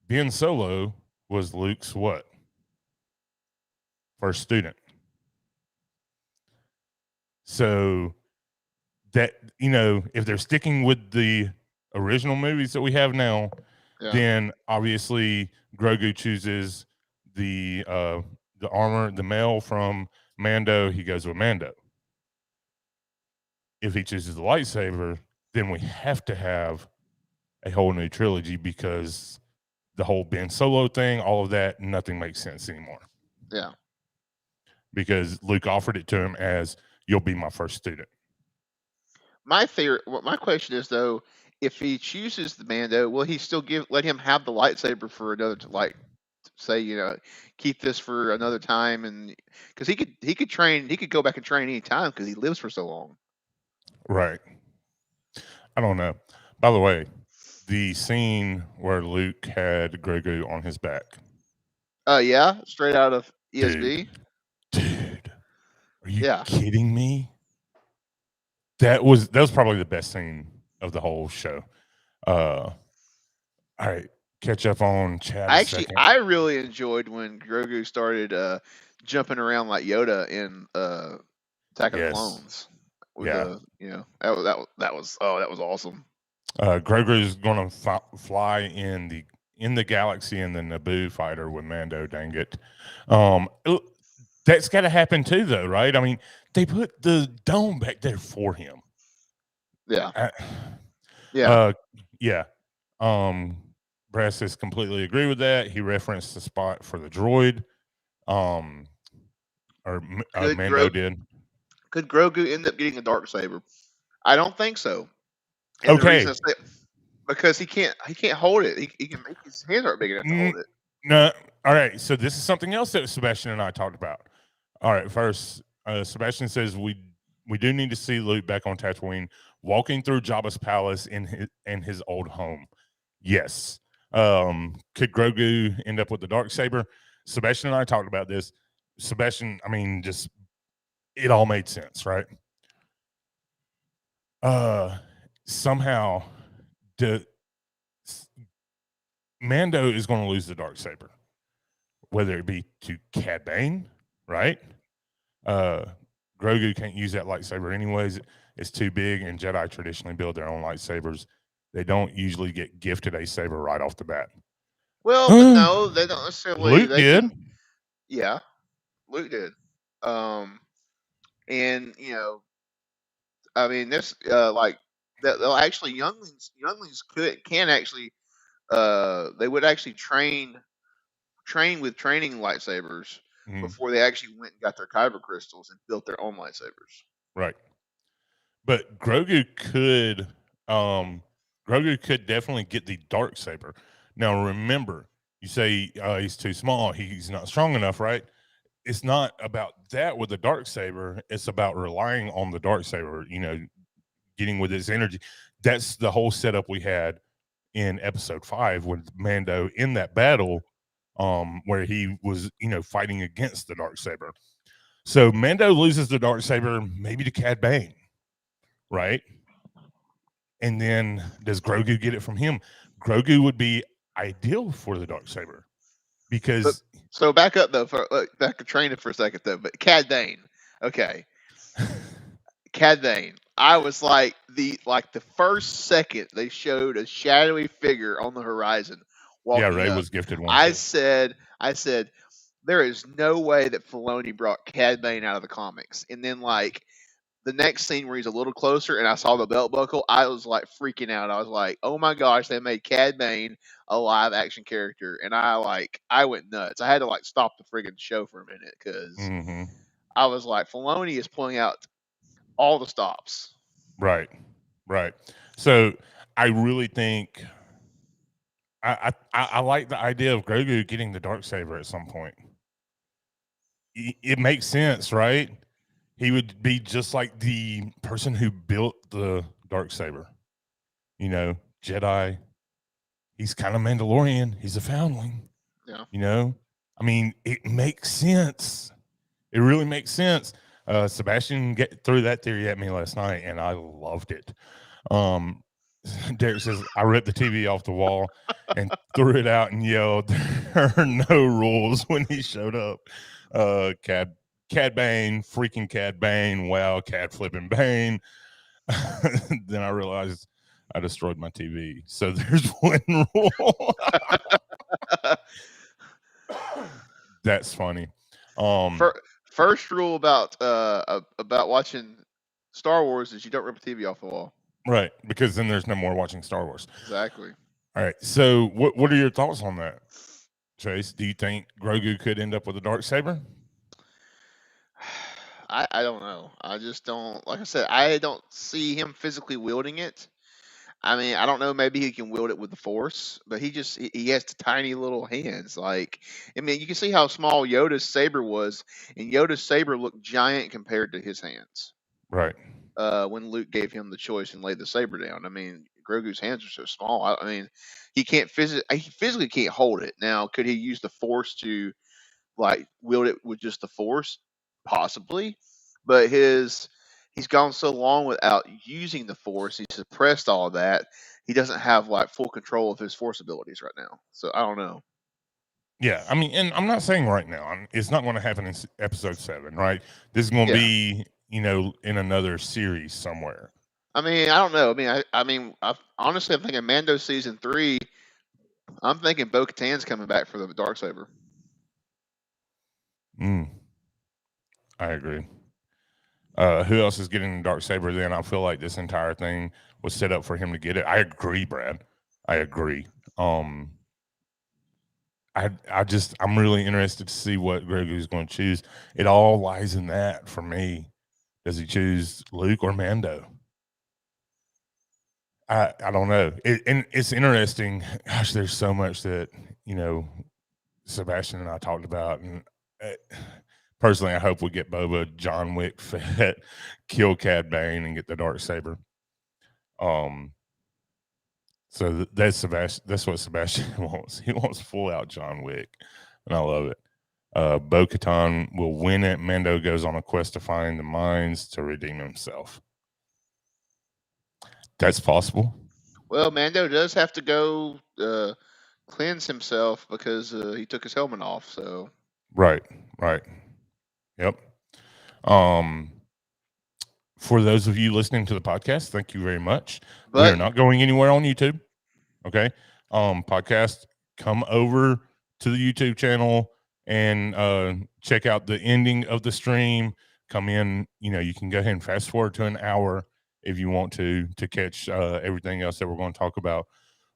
Ben Solo was Luke's what? First student. So that, if they're sticking with the original movies that we have now, then obviously Grogu chooses the armor, the mail from Mando, he goes with Mando. If he chooses the lightsaber, then we have to have a whole new trilogy because the whole Ben Solo thing, all of that, nothing makes sense anymore. Yeah. Because Luke offered it to him as, you'll be my first student. My question is, though, if he chooses the Mando, will he still let him have the lightsaber for another, keep this for another time? And because he could go back and train any time because he lives for so long. Right. I don't know. By the way, the scene where Luke had Grogu on his back. Yeah, straight out of ESV. Dude, are you kidding me? That was probably the best scene of the whole show. All right, catch up on chat. I really enjoyed when Grogu started jumping around like Yoda in Attack of the Clones. That was awesome. Grogu's going to fly in the galaxy in the Naboo fighter with Mando. Dang it! That's got to happen too, though, right? I mean, they put the dome back there for him. Yeah. Yeah. Brad says completely agree with that. He referenced the spot for the droid. Mando did. Could Grogu end up getting a Darksaber? I don't think so. And okay. Because he can't hold it. He can make his hands aren't big enough to hold it. No. All right. So this is something else that Sebastian and I talked about. All right. First, Sebastian says we do need to see Luke back on Tatooine, walking through Jabba's palace in his old home. Yes. Could Grogu end up with the Darksaber? Sebastian and I talked about this. Sebastian, I mean, just it all made sense, right? Somehow Mando is going to lose the Darksaber, whether it be to Cad Bane, right? Grogu can't use that lightsaber anyways. It's too big, and Jedi traditionally build their own lightsabers. They don't usually get gifted a saber right off the bat. Well, no, they don't necessarily. Luke did. Yeah, Luke did. And I mean, this they'll actually younglings can actually they would actually train with training lightsabers before they actually went and got their kyber crystals and built their own lightsabers. Right. But Grogu could definitely get the Darksaber. Now remember, you say he's too small, he's not strong enough, right? It's not about that with the Darksaber. It's about relying on the Darksaber, getting with his energy. That's the whole setup we had in episode 5 with Mando in that battle where he was, fighting against the Darksaber. So Mando loses the Darksaber maybe to Cad Bane, right? And then does Grogu get it from him? Grogu would be ideal for the Darksaber because. So back up though, back to training for a second though. But Cad Bane, okay, Cad Bane. I was like the first second they showed a shadowy figure on the horizon walking Ray up, was gifted one. I said, there is no way that Filoni brought Cad Bane out of the comics. And then like the next scene where he's a little closer and I saw the belt buckle, I was like freaking out. I was like, oh my gosh, they made Cad Bane a live action character. And I went nuts. I had to like stop the friggin' show for a minute because I was like, Filoni is pulling out all the stops. Right. So I really think I like the idea of Grogu getting the Darksaber at some point. It makes sense, right? He would be just like the person who built the Darksaber. Jedi. He's kind of Mandalorian. He's a foundling. Yeah. I mean, it makes sense. It really makes sense. Sebastian threw that theory at me last night, and I loved it. Derek says, I ripped the TV off the wall and threw it out and yelled, there are no rules when he showed up. Cad Bane, freaking Cad Bane. Wow, Cad flipping Bane. Then I realized I destroyed my TV. So there's one rule. That's funny. First rule about watching Star Wars is you don't rip a TV off the wall. Right, because then there's no more watching Star Wars. Exactly. All right. So what are your thoughts on that, Chase? Do you think Grogu could end up with a Darksaber? I don't know. I just don't. Like I said, I don't see him physically wielding it. I mean, I don't know. Maybe he can wield it with the Force, but he has tiny little hands. Like, I mean, you can see how small Yoda's saber was, and Yoda's saber looked giant compared to his hands. Right. When Luke gave him the choice and laid the saber down. I mean, Grogu's hands are so small. I mean, he physically can't hold it. Now, could he use the Force to like wield it with just the Force? Possibly, but he's gone so long without using the Force. He suppressed all of that. He doesn't have like full control of his Force abilities right now. So I don't know. Yeah, I mean, and I'm not saying right now it's not going to happen in episode 7, right? This is going to be, in another series somewhere. I mean, I don't know. Honestly, I'm thinking Mando season 3. I'm thinking Bo-Katan's coming back for the Darksaber. I agree. Who else is getting the Darksaber then? I feel like this entire thing was set up for him to get it. I agree, Brad. I agree. I'm really interested to see what Grogu's going to choose. It all lies in that for me. Does he choose Luke or Mando? I don't know. And it's interesting. Gosh, there's so much that, Sebastian and I talked about. And personally, I hope we get Boba, John Wick, Fett, kill Cad Bane, and get the Darksaber. So that's Sebastian. That's what Sebastian wants. He wants full out John Wick, and I love it. Bo-Katan will win it. Mando goes on a quest to find the mines to redeem himself. That's possible. Well, Mando does have to go cleanse himself because he took his helmet off. So right. Yep. For those of you listening to the podcast, thank you very much. We are not going anywhere on YouTube. Okay. Podcast, come over to the YouTube channel and check out the ending of the stream. Come in, you can go ahead and fast forward to an hour if you want to catch everything else that we're going to talk about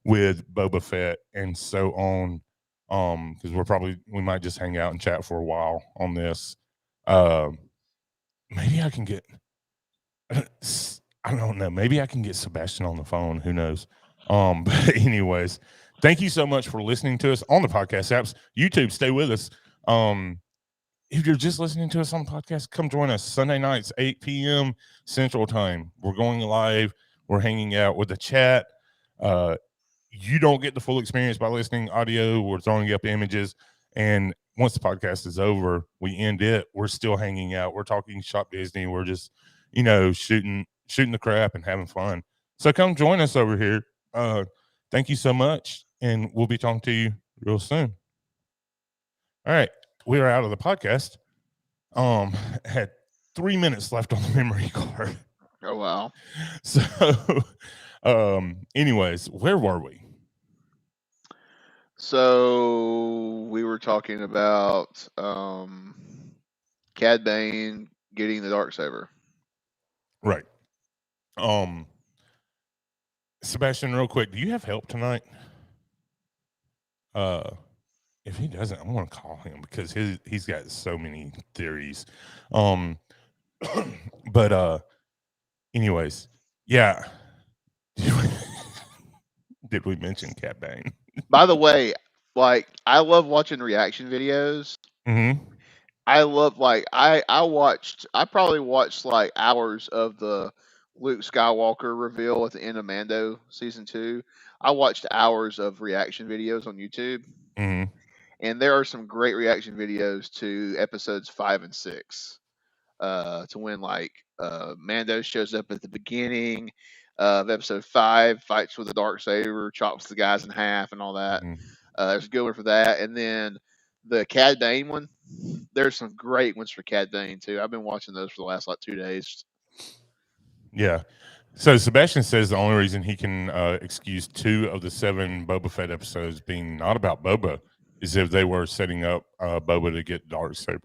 with Boba Fett and so on. Because we might just hang out and chat for a while on this. Maybe I can get, I don't know. Maybe I can get Sebastian on the phone. Who knows? But anyways, thank you so much for listening to us on the podcast apps. YouTube, stay with us. If you're just listening to us on the podcast, come join us Sunday nights, 8 p.m. Central Time. We're going live. We're hanging out with the chat. You don't get the full experience by listening audio. We're throwing up images. And once the podcast is over, we end it. We're still hanging out. We're talking Shop Disney. We're just, shooting the crap and having fun. So come join us over here. Thank you so much. And we'll be talking to you real soon. All right. We are out of the podcast. Had 3 minutes left on the memory card. Oh, wow. So, anyways, where were we? So we were talking about Cad Bane getting the Darksaber. Right. Sebastian, real quick, do you have help tonight? If he doesn't, I'm gonna call him because he's got so many theories. But anyways, yeah. Did we mention Cad Bane? By the way, like I love watching reaction videos. Mm-hmm. I love I probably watched like hours of the Luke Skywalker reveal at the end of Mando season 2. I watched hours of reaction videos on YouTube. Mm-hmm. And there are some great reaction videos to episodes 5 and 6. To when Mando shows up at the beginning of episode 5, fights with the Darksaber, chops the guys in half, and all that. Mm-hmm. There's a good one for that, and then the Cad Bane one. There's some great ones for Cad Bane too. I've been watching those for the last 2 days. Yeah. So Sebastian says the only reason he can excuse 2 of the 7 Boba Fett episodes being not about Boba is if they were setting up Boba to get Darksaber.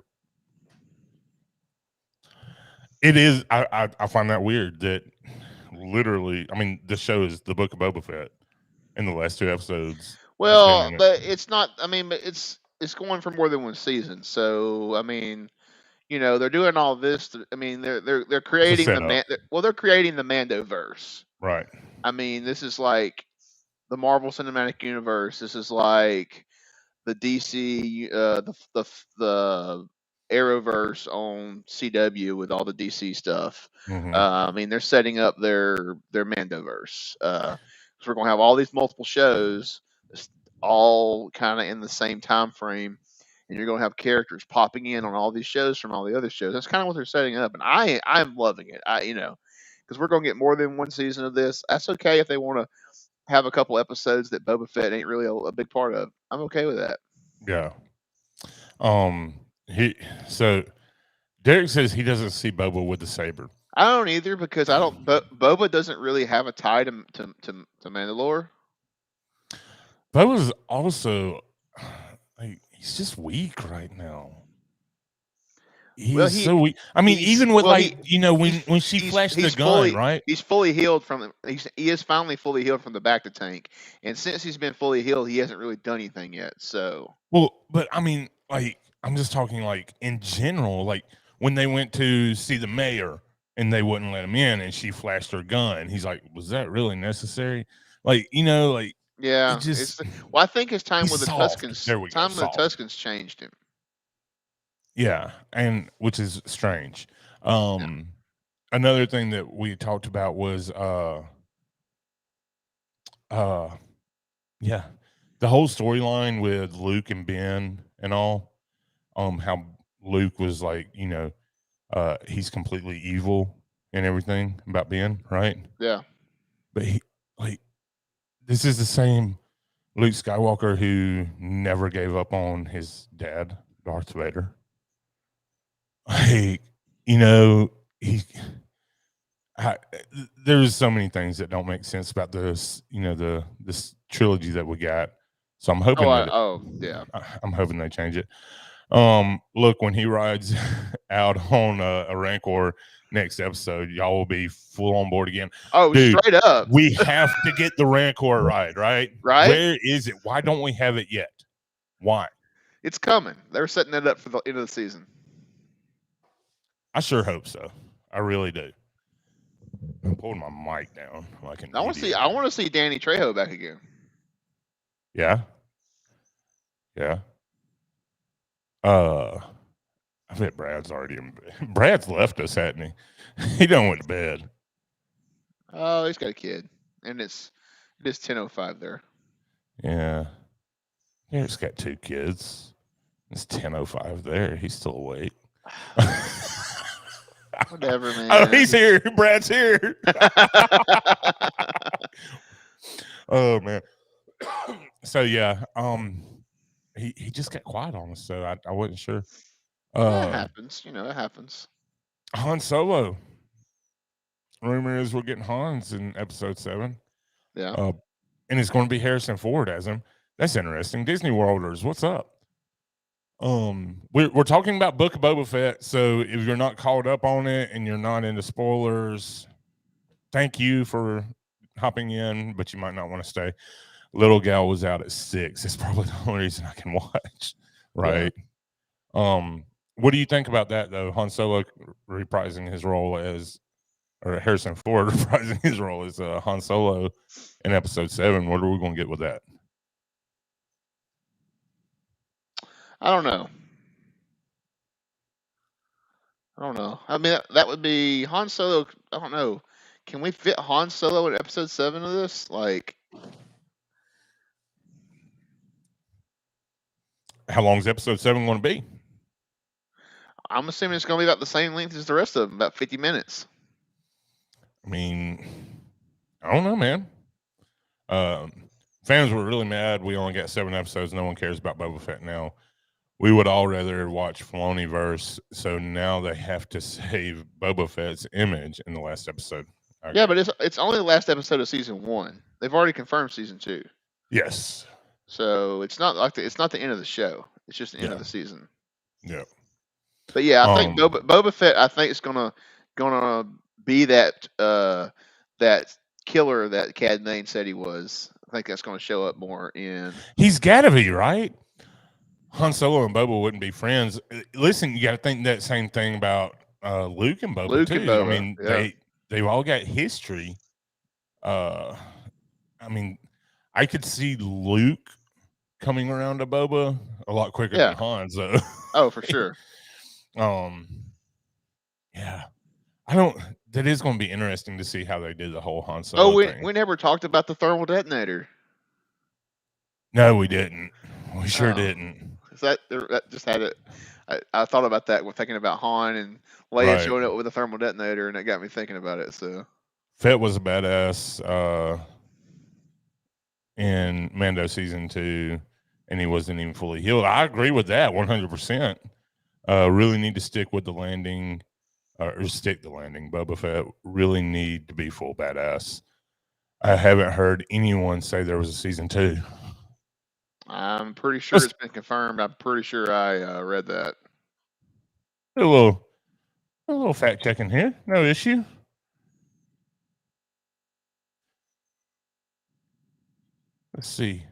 It is. I find that weird that literally, I mean, the show is the Book of Boba Fett, and the last 2 episodes. Well, but it's not. I mean, but it's going for more than one season. So I mean, they're doing all this. I mean, they're creating they're creating the Mandoverse. Right. I mean, this is like the Marvel Cinematic Universe. This is like the DC, the Arrowverse on CW with all the DC stuff. Mm-hmm. I mean, they're setting up their Mandoverse. So we're gonna have all these multiple shows, all kind of in the same time frame, and you're gonna have characters popping in on all these shows from all the other shows. That's kind of what they're setting up, and I'm loving it. Because we're gonna get more than one season of this. That's okay if they want to have a couple episodes that Boba Fett ain't really a big part of. I'm okay with that. Yeah. So Derek says he doesn't see Boba with the saber. I don't either because I don't. Boba doesn't really have a tie to Mandalore. Boba's also he's just weak right now. He's so weak. I mean, even with when she flashed the gun, right? He's fully healed from. He is finally fully healed from the bacta tank, and since he's been fully healed, he hasn't really done anything yet. So but I mean, I'm just talking in general, when they went to see the mayor and they wouldn't let him in, and she flashed her gun. He's like, was that really necessary? Yeah. I think his time with the Tuskens. The Tuskens changed him. Yeah, and which is strange. Another thing that we talked about was the whole storyline with Luke and Ben and all. How Luke was he's completely evil and everything about Ben, right? Yeah. But this is the same Luke Skywalker who never gave up on his dad, Darth Vader. There's so many things that don't make sense about this, this trilogy that we got. So I'm hoping I'm hoping they change it. Look, when he rides out on a Rancor next episode, y'all will be full on board again. Oh, dude, straight up. We have to get the Rancor ride, right? Right. Where is it? Why don't we have it yet? Why? It's coming. They're setting it up for the end of the season. I sure hope so. I really do. I'm pulling my mic down like an idiot. I want to see Danny Trejo back again. Yeah. Yeah. I bet Brad's already in bed. Brad's left us, hasn't he? He done went to bed. Oh, he's got a kid. And it is 10:05 there. Yeah. Eric's got 2 kids. It's 10:05 there. He's still awake. Whatever, man. Oh, he's here. Brad's here. Oh man. So yeah, he just got quiet on us, so I wasn't sure. That happens, it happens. Han Solo. Rumor is we're getting Hans in episode 7. Yeah. And it's going to be Harrison Ford as him. That's interesting. Disney Worlders, what's up? We're talking about Book of Boba Fett, so if you're not caught up on it and you're not into spoilers, thank you for hopping in, but you might not want to stay. Little Gal was out at 6. It's probably the only reason I can watch, right? Yeah. What do you think about that, though? Han Solo reprising his role as, or Harrison Ford reprising his role as Han Solo in episode 7. What are we going to get with that? I don't know. I mean, that would be Han Solo. I don't know. Can we fit Han Solo in episode 7 of this? Like, how long is episode 7 going to be? I'm assuming it's going to be about the same length as the rest of them, about 50 minutes. I mean, I don't know, man. Fans were really mad. We only got 7 episodes. No one cares about Boba Fett now. We would all rather watch Filoniverse, so now they have to save Boba Fett's image in the last episode. Okay. Yeah, but it's only the last episode of season 1. They've already confirmed season 2. Yes. So it's not like it's not the end of the show. It's just the end of the season. Yeah. But yeah, I think Boba Fett. I think it's gonna be that that killer that Cad Bane said he was. I think that's gonna show up more in. He's gotta be, right? Han Solo and Boba wouldn't be friends. Listen, you got to think that same thing about Luke and Boba too. And Boba, I mean, they've all got history. I mean, I could see Luke coming around to Boba a lot quicker than Han. So, oh, for sure. Yeah, that is going to be interesting to see how they do the whole Han Solo thing. We never talked about the thermal detonator. No, we didn't. We sure didn't. That just had it. I thought about that when thinking about Han and Leia showing up with a thermal detonator, and it got me thinking about it. So, Fett was a badass in Mando season 2, and he wasn't even fully healed. I agree with that 100%. Really need to stick with the landing, or stick the landing. Boba Fett really need to be full badass. I haven't heard anyone say there was a season 2. I'm pretty sure it's been confirmed. I'm pretty sure I read that. A little fact checking here. No issue. Let's see.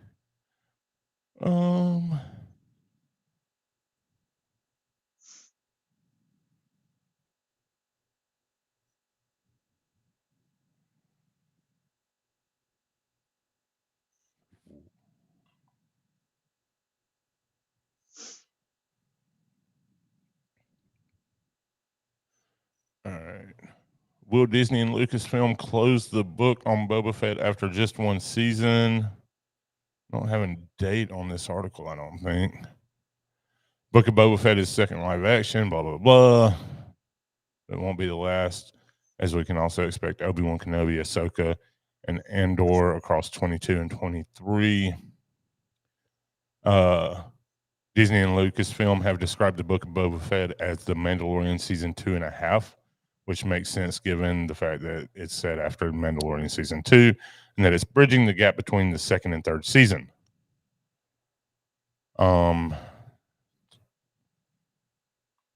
All right. Will Disney and Lucasfilm close the book on Boba Fett after just 1 season? I don't have a date on this article, I don't think. Book of Boba Fett is second live action, blah, blah, blah. It won't be the last, as we can also expect Obi-Wan Kenobi, Ahsoka, and Andor across 22 and 23. Disney and Lucasfilm have described the Book of Boba Fett as The Mandalorian Season 2.5, which makes sense given the fact that it's set after Mandalorian Season 2 and that it's bridging the gap between the 2nd and 3rd season.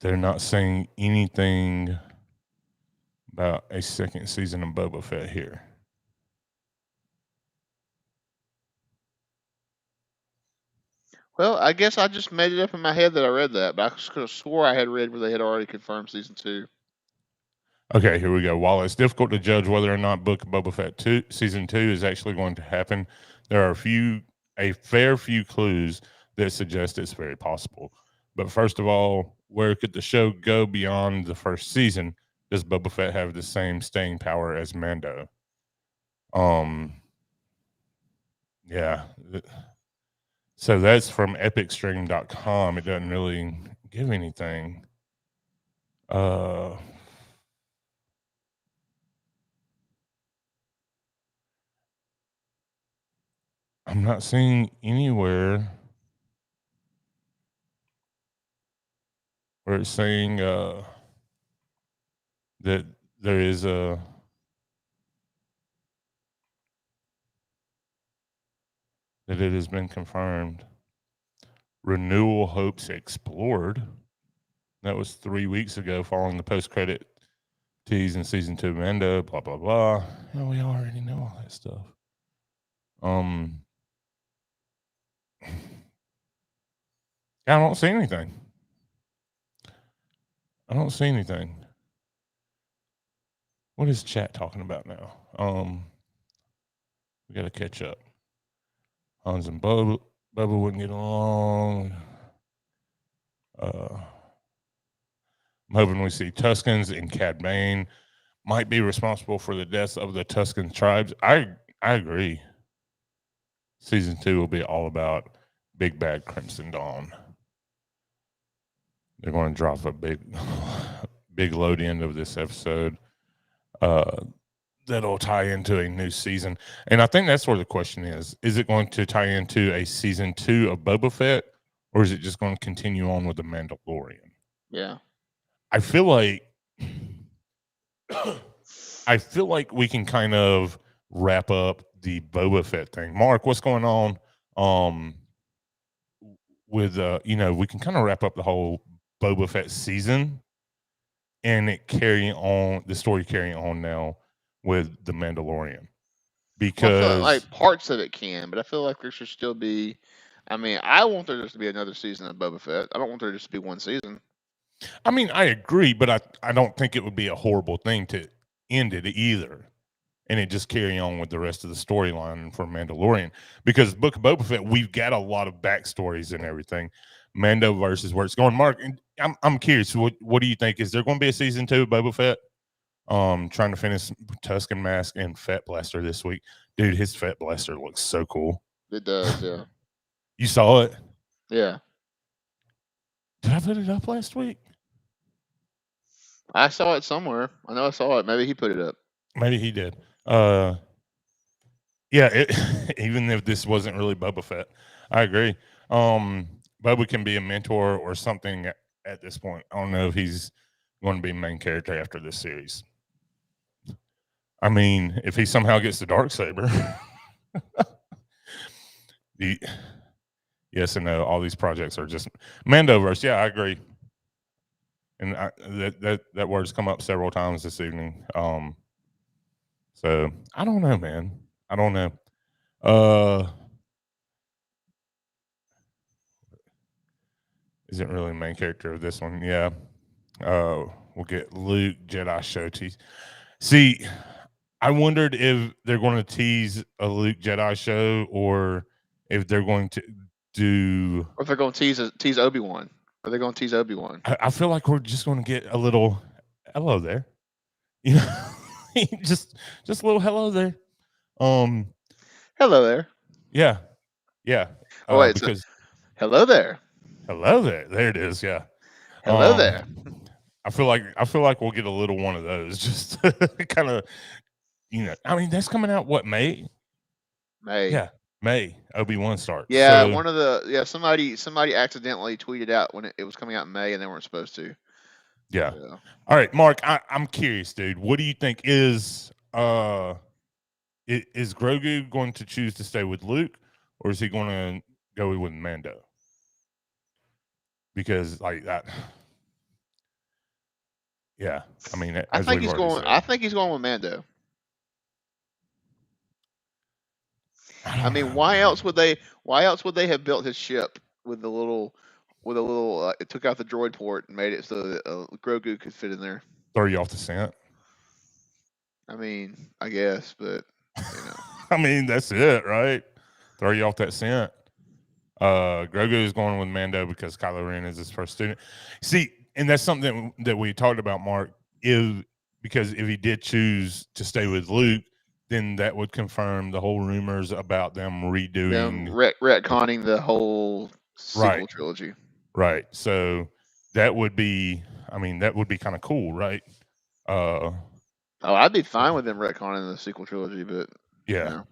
They're not saying anything about a 2nd season of Boba Fett here. Well, I guess I just made it up in my head that I read that, but I could have swore I had read where they had already confirmed season 2. Okay, here we go. While it's difficult to judge whether or not Book of Boba Fett season 2 is actually going to happen, there are a fair few clues that suggest it's very possible. But first of all, where could the show go beyond the first season? Does Boba Fett have the same staying power as Mando? Yeah. So that's from epicstream.com. It doesn't really give anything. I'm not seeing anywhere where it's saying that there is that it has been confirmed. Renewal hopes explored. That was 3 weeks ago, following the post-credit tease in season 2 of Mando. Blah blah blah. Yeah, we already know all that stuff. I don't see anything. What is chat talking about now? We got to catch up. Hans and Boba wouldn't get along. I'm hoping we see Tuskens and Cad Bane might be responsible for the deaths of the Tusken tribes. I agree. Season 2 will be all about Big Bad Crimson Dawn. They're going to drop a big load end of this episode that'll tie into a new season. And I think that's where the question is. Is it going to tie into a season 2 of Boba Fett, or is it just going to continue on with the Mandalorian? Yeah. I feel like we can kind of wrap up the Boba Fett thing. Mark, what's going on with we can kind of wrap up the whole Boba Fett season and the story carrying on now with the Mandalorian. Because I feel like parts of it can, but I feel like there should still be. I mean, I want there just to be another season of Boba Fett. I don't want there just to be one season. I mean, I agree, but I don't think it would be a horrible thing to end it either, and it just carry on with the rest of the storyline for Mandalorian. Because Book of Boba Fett, we've got a lot of backstories and everything. Mando versus where it's going. Mark, I'm curious. What do you think? Is there going to be a season 2 of Boba Fett? Trying to finish Tusken Mask and Fett Blaster this week. Dude, his Fett Blaster looks so cool. It does, yeah. You saw it? Yeah. Did I put it up last week? I saw it somewhere. I know I saw it. Maybe he put it up. Maybe he did. Yeah, even if this wasn't really Boba Fett, I agree. Boba can be a mentor or something at this point. I don't know if he's going to be main character after this series. I mean, if he somehow gets the Darksaber. Yes and no. All these projects are just Mandoverse. Yeah, I agree. And that word's come up several times this evening. So I don't know, man. I don't know. Isn't really main character of this one. Yeah. We'll get Luke Jedi show tease. See, I wondered if they're going to tease a Luke Jedi show or if they're going to do. Or if they're going to tease Obi-Wan. Are they going to tease Obi-Wan? I feel like we're just going to get a little hello there. You know, just a little hello there. Hello there. Yeah. Oh, wait, because hello there. Hello there. There it is. Yeah. Hello there. I feel like we'll get a little one of those. Just kind of, I mean, that's coming out what, May? May. Yeah, May. Obi-Wan starts. Yeah, so, somebody accidentally tweeted out when it was coming out in May and they weren't supposed to. Yeah. All right, Mark, I'm curious, dude. What do you think is Grogu going to choose to stay with Luke, or is he going to go with Mando? Because like that. Yeah, I mean, I think he's going with Mando. I mean, why else would they have built his ship with a little? It took out the droid port and made it so that Grogu could fit in there. Throw you off the scent. I mean, I guess, but I mean, that's it, right? Throw you off that scent. Grogu is going with Mando because Kylo Ren is his first student. See, and that's something that we talked about, Mark. Because if he did choose to stay with Luke, then that would confirm the whole rumors about them redoing, retconning the whole sequel trilogy. Right. So that would be, that would be kind of cool, right? I'd be fine with them retconning the sequel trilogy, but yeah.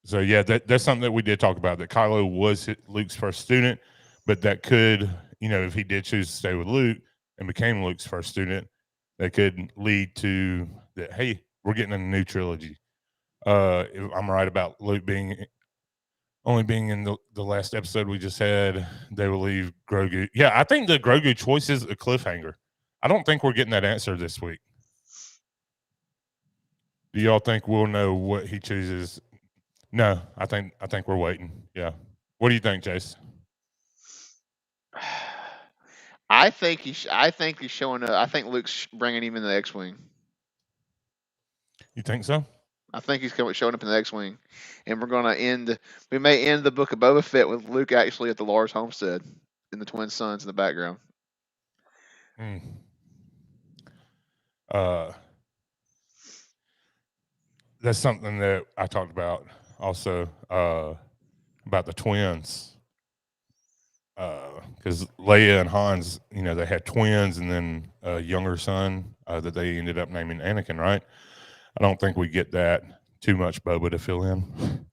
So yeah, that's something that we did talk about, that Kylo was Luke's first student, but that could, if he did choose to stay with Luke and became Luke's first student, that could lead to that. Hey, we're getting a new trilogy. If I'm right about Luke only being in the last episode we just had, they will leave Grogu. Yeah, I think the Grogu choice is a cliffhanger. I don't think we're getting that answer this week. Do y'all think we'll know what he chooses? No, I think we're waiting. Yeah. What do you think, Jace? I think he's showing up. I think Luke's bringing him in the X-wing. You think so? I think he's showing up in the X-wing, and we may end the book of Boba Fett with Luke actually at the Lars homestead and the twin sons in the background. That's something that I talked about also, about the twins. Because Leia and Hans, they had twins and then a younger son that they ended up naming Anakin, right? I don't think we get that too much Boba to fill in.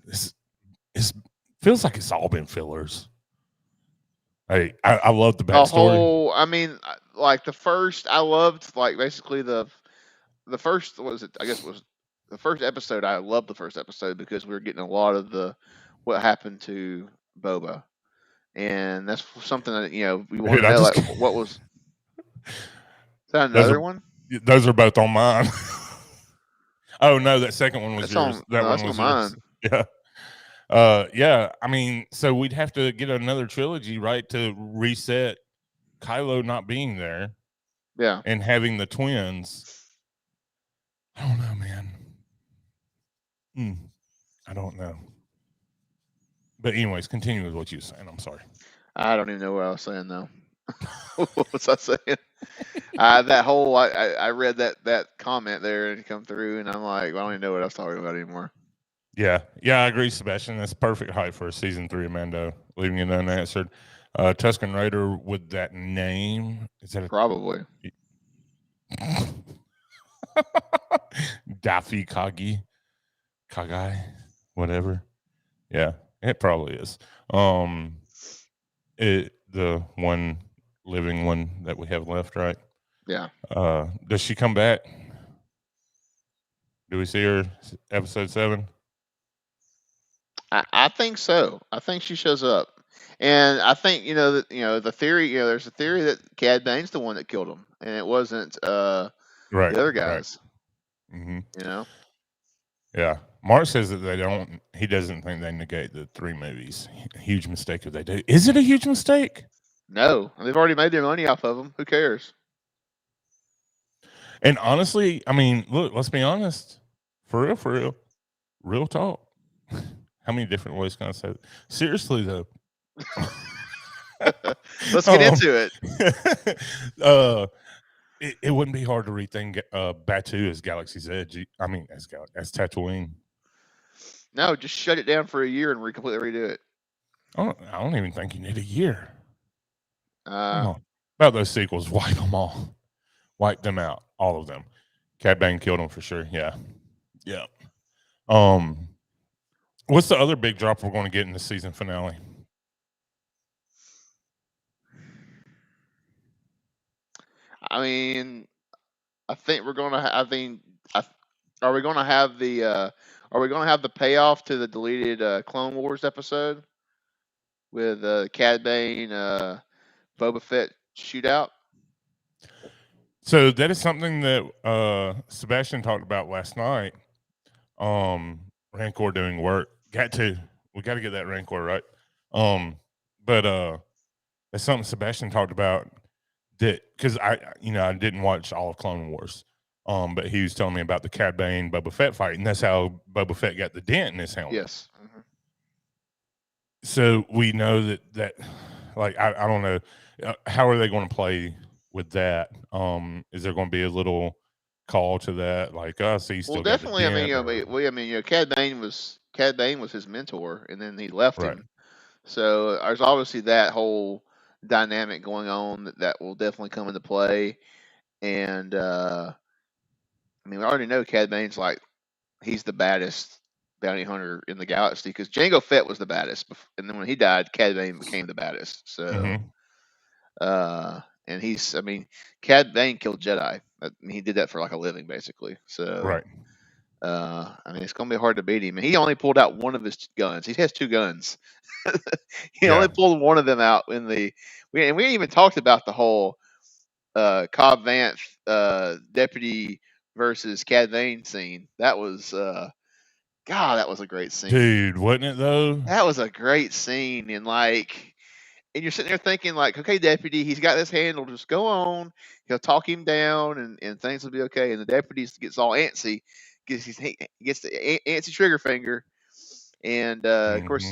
It feels like it's all been fillers. Hey, I love the backstory. I loved basically the first, what was it? I guess it was the first episode. I loved the first episode because we were getting a lot of what happened to Boba, and that's something that we want to know. What was? Is that another one? Those are both on mine. Oh no, that second one was yours. That one was yours. Yeah. Yeah. So we'd have to get another trilogy, right, to reset Kylo not being there. Yeah. And having the twins. I don't know, man. I don't know. But anyways, continue with what you were saying. I'm sorry. I don't even know what I was saying now. What was I saying? That whole I read that comment there and come through, and I'm like, I don't even know what I was talking about anymore. Yeah, I agree, Sebastian. That's perfect height for season 3 of Mando, leaving it unanswered. Tusken Raider with that name, is that probably Daffy Kagai, whatever. Yeah, it probably is. The one living one that we have left, right? Yeah. Does she come back? Do we see her episode 7? I think so. I think she shows up, and I think the theory. There's a theory that Cad Bane's the one that killed him, and it wasn't the other guys. Right. Mm-hmm. Yeah. Mark says that he doesn't think they negate the 3 movies. Huge mistake if they do. Is it a huge mistake? No, they've already made their money off of them. Who cares? And honestly, look, let's be honest. For real talk. How many different ways can I say it? Seriously, though. Let's get into it. It wouldn't be hard to rethink Batuu as Galaxy's Edge. As Tatooine. No, just shut it down for a year and completely redo it. I don't even think you need a year. About those sequels, wipe them all. Wipe them out. All of them. Cad Bane killed them for sure. Yeah. What's the other big drop we're going to get in the season finale? I think we're going to. Are we going to have the payoff to the deleted Clone Wars episode with Cad Bane, Boba Fett shootout? So that is something that Sebastian talked about last night. Rancor doing work. We got to get that Rancor right. But that's something Sebastian talked about, that because I didn't watch all of Clone Wars. But he was telling me about the Cad Bane Boba Fett fight, and that's how Boba Fett got the dent in his helmet. Yes. Mm-hmm. So we know that I don't know, how are they going to play with that? Is there going to be a little call to that? Like, so you still got the definitely. I mean, dent? Cad Bane was his mentor, and then he left Right. him. So there's obviously that whole dynamic going on that will definitely come into play. And I mean, we already know Cad Bane's like he's the baddest bounty hunter in the galaxy because Jango Fett was the baddest, and then when he died, Cad Bane became the baddest. So, and I mean, Cad Bane killed Jedi. I mean, he did that for like a living, basically. So, Right. I mean, it's gonna be hard to beat him. And he only pulled out one of his guns. He has two guns. He only pulled one of them out in the. We even talked about the whole Cobb Vanth deputy versus Cad Bane scene. That was God, that was a great scene. Dude, wasn't it though? That was a great scene. And you're sitting there thinking like, okay, deputy, he's got this handled. Just go on. He'll talk him down and things will be okay. And the deputy gets all antsy. He gets the antsy trigger finger. And of course,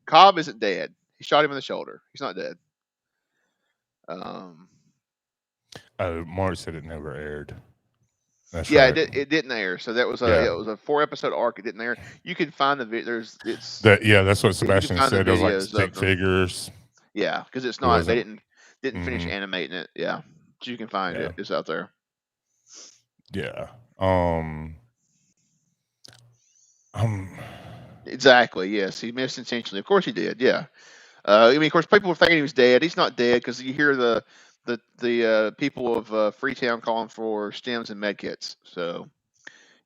Cobb isn't dead. He shot him in the shoulder. He's not dead. Mark said it never aired. That's right. It didn't air. So that was it was a 4-episode arc. It didn't air. You can find the that's what Sebastian said. It was like stick figures. Yeah, because it's not. They didn't finish animating it. Yeah, so you can find it. It's out there. Yeah. Exactly. Yes, he missed intentionally. Of course he did. Yeah. I mean, of course, people were thinking he was dead. He's not dead because you hear the people of Freetown calling for stems and medkits. So,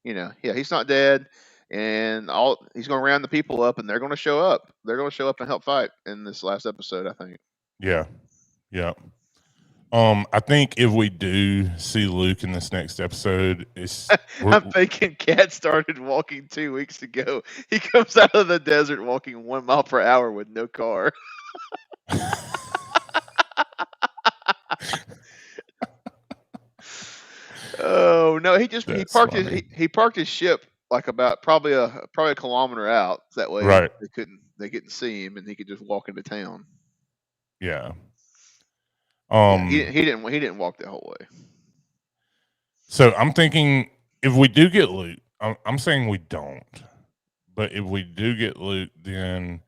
he's not dead, and he's going to round the people up, and they're going to show up. They're going to show up and help fight in this last episode, I think. Yeah. Yeah. I think if we do see Luke in this next episode, I'm thinking Cat started walking 2 weeks ago. He comes out of the desert walking 1 mile per hour with no car. Oh no, he parked his ship like about probably a kilometer out. That way, they couldn't see him, and he could just walk into town. Yeah. He didn't walk the whole way. So I'm thinking if we do get Luke, I'm saying we don't, but if we do get Luke, then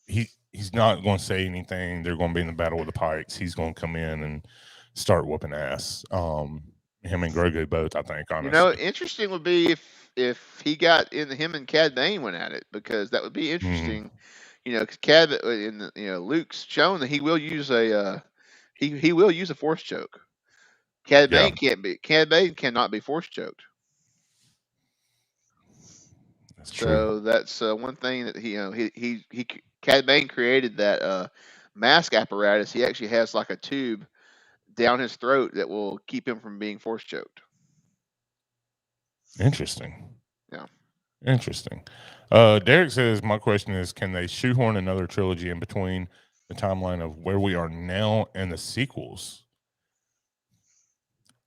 he's not going to say anything. They're going to be in the battle with the Pikes. He's going to come in and start whooping ass. Him and Grogu both, I think. Honestly, interesting would be if he got in him and Cad Bane went at it, because that would be interesting. Because Cad Luke's shown that he will use a he will use a force choke. Cad Bane cannot be force choked. That's true. So that's one thing that he Cad Bane created that mask apparatus. He actually has like a tube down his throat that will keep him from being force choked. Interesting. Yeah. Interesting. Derek says, my question is, can they shoehorn another trilogy in between the timeline of where we are now and the sequels?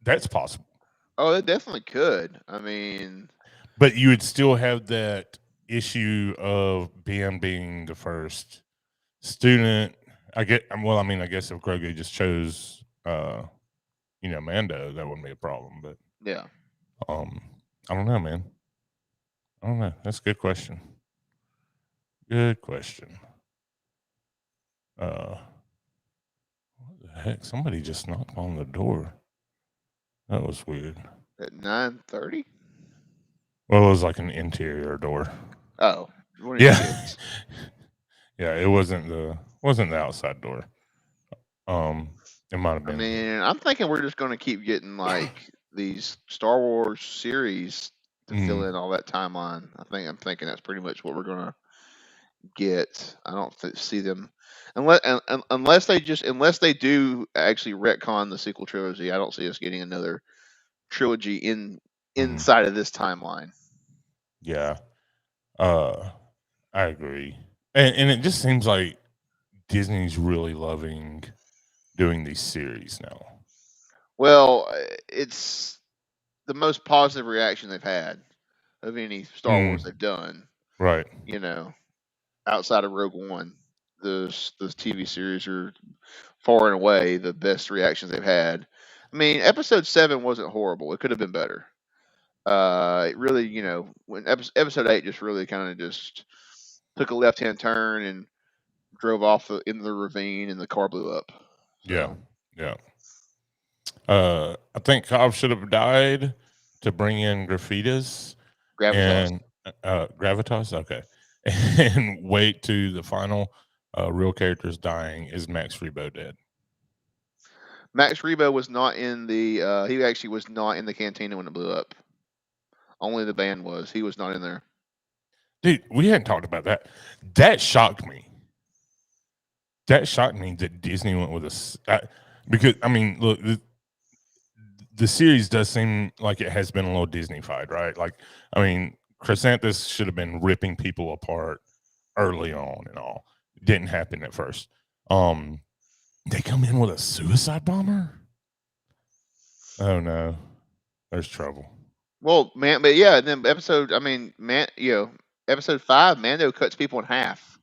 That's possible. Oh, it definitely could. I mean, but you would still have that issue of Ben being the first student. I guess if Grogu just chose Mando, that wouldn't be a problem. But yeah. I don't know, man. I don't know. That's a good question. Good question. What the heck? Somebody just knocked on the door. That was weird. At 9:30? Well, it was like an interior door. Oh. Yeah. Yeah, it wasn't the outside door. It might have been. I mean, I'm thinking we're just going to keep getting like these Star Wars series to fill in all that timeline. I'm thinking that's pretty much what we're going to get. I don't see them unless they do actually retcon the sequel trilogy. I don't see us getting another trilogy inside of this timeline. Yeah. I agree. And it just seems like Disney's really loving doing these series now. Well, it's the most positive reaction they've had of any Star Wars they've done. Right. Outside of Rogue One, those TV series are far and away the best reactions they've had. I mean, episode 7 wasn't horrible. It could have been better. It really, when episode 8 just really kind of just took a left-hand turn and drove off into the ravine, and the car blew up. So. Yeah. I think Cobb should have died to bring in Gravitas. Gravitas. And Gravitas, okay. And wait to the final real characters dying. Is Max Rebo dead? Max Rebo was not in the. He actually was not in the cantina when it blew up. Only the band was. He was not in there. Dude, we hadn't talked about that. That shocked me. That shocked me that Disney went with a. Because I mean, look, the series does seem like it has been a little Disney-fied, right? Like, I mean, Chrysanthus should have been ripping people apart early on and all. It didn't happen at first. They come in with a suicide bomber? Oh no. There's trouble. Well, man, but yeah, and then episode 5, Mando cuts people in half.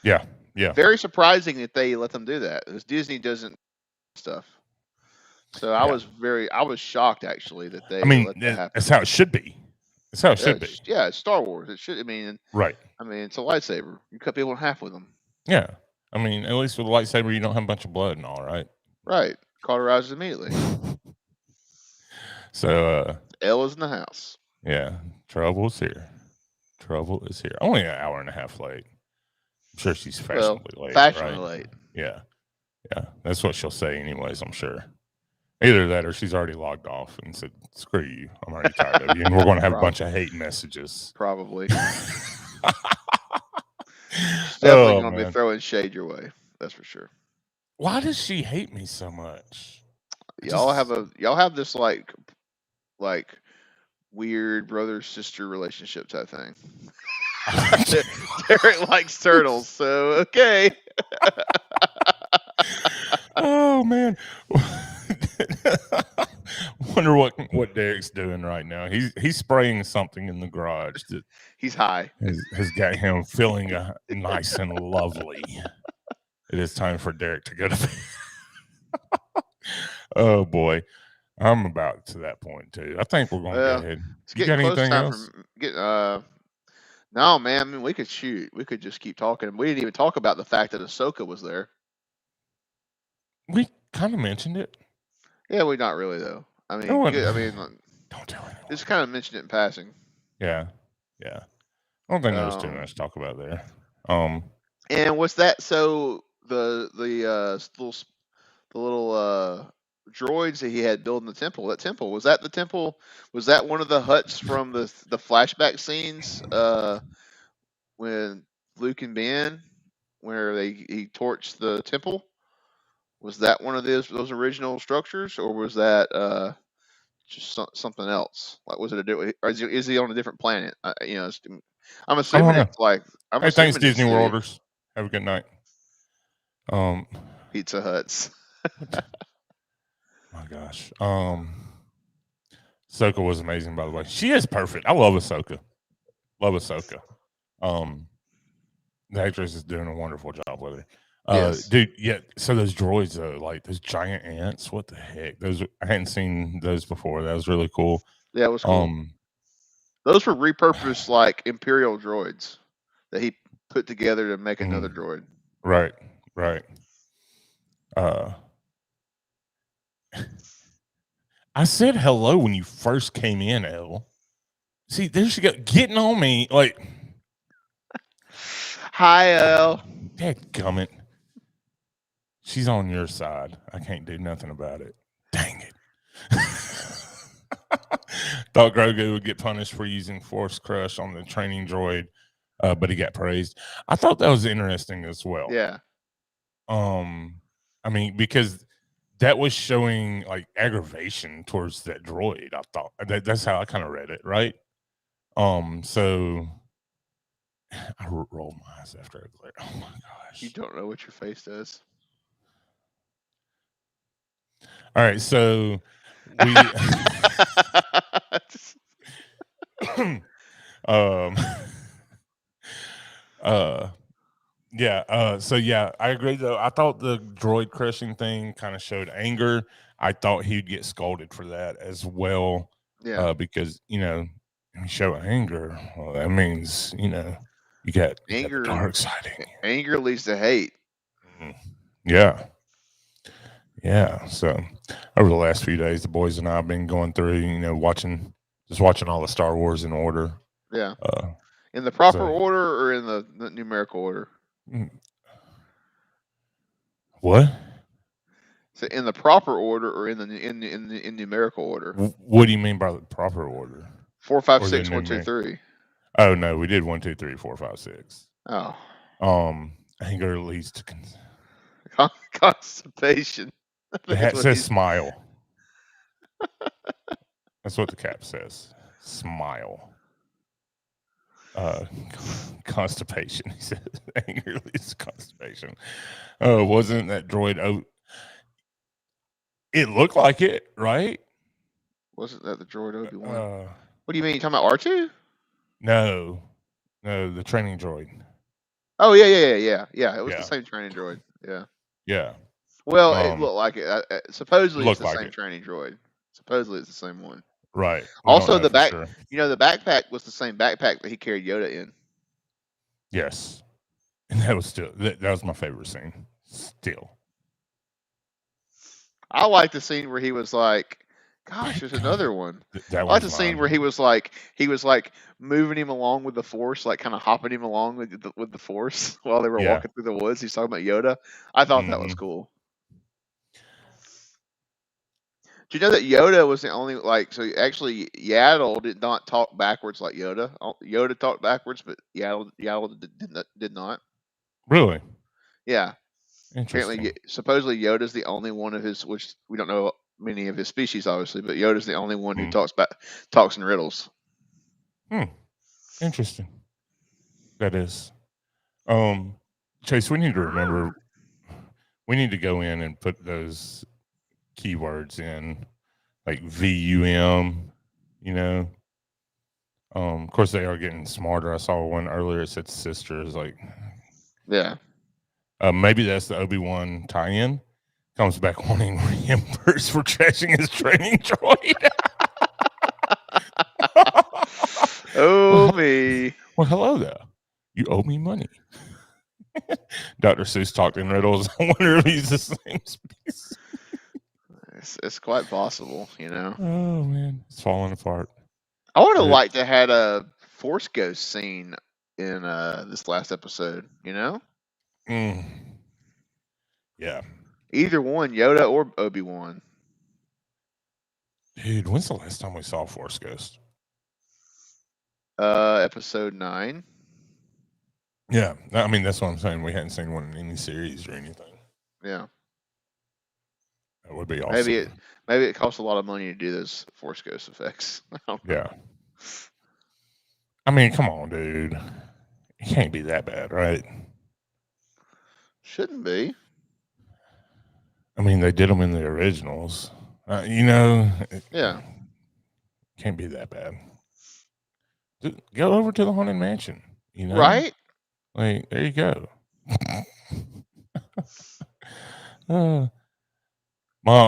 Yeah. Very surprising that they let them do that, because Disney doesn't stuff. So I was shocked actually that they. I mean, let that happen. That's how it should be. That's how it should be. Yeah, it's Star Wars. It should. I mean, right. I mean, it's a lightsaber. You cut people in half with them. Yeah. I mean, at least with a lightsaber, you don't have a bunch of blood and all, right? Right. Cauterizes immediately. So, Elle is in the house. Yeah. Trouble's here. Trouble is here. Only an hour and a half late. I'm sure she's fashionably late. Fashionably right? late. Yeah. That's what she'll say, anyways, I'm sure. Either that or she's already logged off and said, screw you. I'm already tired of you. And we're going to have a bunch of hate messages. Probably. Definitely going to be throwing shade your way. That's for sure. Why does she hate me so much? Y'all have this like weird brother sister relationship type thing. Derek likes turtles, so okay. Oh man. Wonder what Derek's doing right now. He's spraying something in the garage that he's high. Has got him feeling nice and lovely. It is time for Derek to go to bed. Oh boy, I'm about to that point too. I think we're going to go ahead. You got anything else? No, man. I mean, we could shoot. We could just keep talking. We didn't even talk about the fact that Ahsoka was there. We kind of mentioned it. Yeah, we not really though. I mean, don't tell anyone. Just kind of mentioned it in passing. Yeah. I don't think there was too much to talk about there. And what's that? So the little droids that he had built in the temple. That temple, was that the temple? Was that one of the huts from the flashback scenes when Luke and Ben, where he torched the temple? Was that one of those original structures, or was that just something else? Like, was it or is he on a different planet? I'm assuming it's like. Hey, thanks, Disney Worlders. Have a good night. Pizza Huts. My gosh. Ahsoka was amazing, by the way. She is perfect. I love Ahsoka. The actress is doing a wonderful job with her. Yes. Dude, yeah. So those droids, like those giant ants, what the heck? Those, I hadn't seen those before. That was really cool. Yeah, it was cool. Those were repurposed like Imperial droids that he put together to make another droid. Right. I said hello when you first came in, Elle. See, there she go, getting on me like. Hi, Elle. Dadgummit. She's on your side. I can't do nothing about it. Dang it. Thought Grogu would get punished for using Force Crush on the training droid, but he got praised. I thought that was interesting as well. Yeah. I mean, because that was showing like aggravation towards that droid. I thought that's how I kind of read it, right? So I rolled my eyes after I glared. Oh my gosh! You don't know what your face does. All right, so we Yeah. So yeah, I agree though. I thought the droid crushing thing kind of showed anger. I thought he'd get scolded for that as well. Yeah. Because when you show anger, well, that means you got the Anger. dark side. Anger leads to hate. Yeah. Yeah. So over the last few days, the boys and I have been going through, watching all the Star Wars in order. Yeah. In the proper order or in the numerical order? What? So in the proper order or in numerical order? What do you mean by the proper order? 4, 5, 6, 1, 2, 3. Oh no, we did 1, 2, 3, 4, 5, 6. Oh. Anger leads to constipation. It says smile. That's what the cap says. Smile. Constipation. He says anger leads to constipation. Wasn't that droid? It looked like it, right? Wasn't that the droid Obi-Wan? What do you mean? You talking about R2? No, the training droid. Oh yeah. It was the same training droid. Yeah. Yeah. Well, it looked like it. Supposedly, it's the like same training droid. Supposedly, it's the same one. Right. Also, the back. Sure. The backpack was the same backpack that he carried Yoda in. Yes, and that was that was my favorite scene. Still, I like the scene where he was like, "Gosh, there's another one." I like the scene where he was like moving him along with the Force, like kind of hopping him along with the Force while they were walking through the woods. He's talking about Yoda. I thought that was cool. Do you know that Yoda was the only so actually Yaddle did not talk backwards like Yoda. Yoda talked backwards, but Yaddle did not. Really? Yeah. Interesting. Apparently, supposedly Yoda's the only one of his, which we don't know many of his species, obviously, but Yoda's the only one who talks in riddles. Interesting. That is. Chase, we need to remember. We need to go in and put those keywords in, like VUM. Of course they are getting smarter. I saw one earlier. It said sisters. Like, yeah. Maybe that's the Obi-Wan tie-in. Comes back wanting reimbursed for trashing his training droid. Oh, me. Well, hello there. You owe me money. Dr. Seuss talked in riddles. I wonder if he's the same species. It's quite possible, Oh, man. It's falling apart. I would have liked to have a Force Ghost scene in this last episode, Yeah. Either one, Yoda or Obi-Wan. Dude, when's the last time we saw Force Ghost? Episode 9. Yeah, I mean that's what I'm saying. We hadn't seen one in any series or anything. Yeah, that would be awesome. Maybe it costs a lot of money to do those Force Ghost effects. Yeah. I mean, come on, dude. It can't be that bad, right? Shouldn't be. I mean, they did them in the originals. Yeah. Can't be that bad. Dude, go over to the Haunted Mansion. Right? Like, there you go. Mom,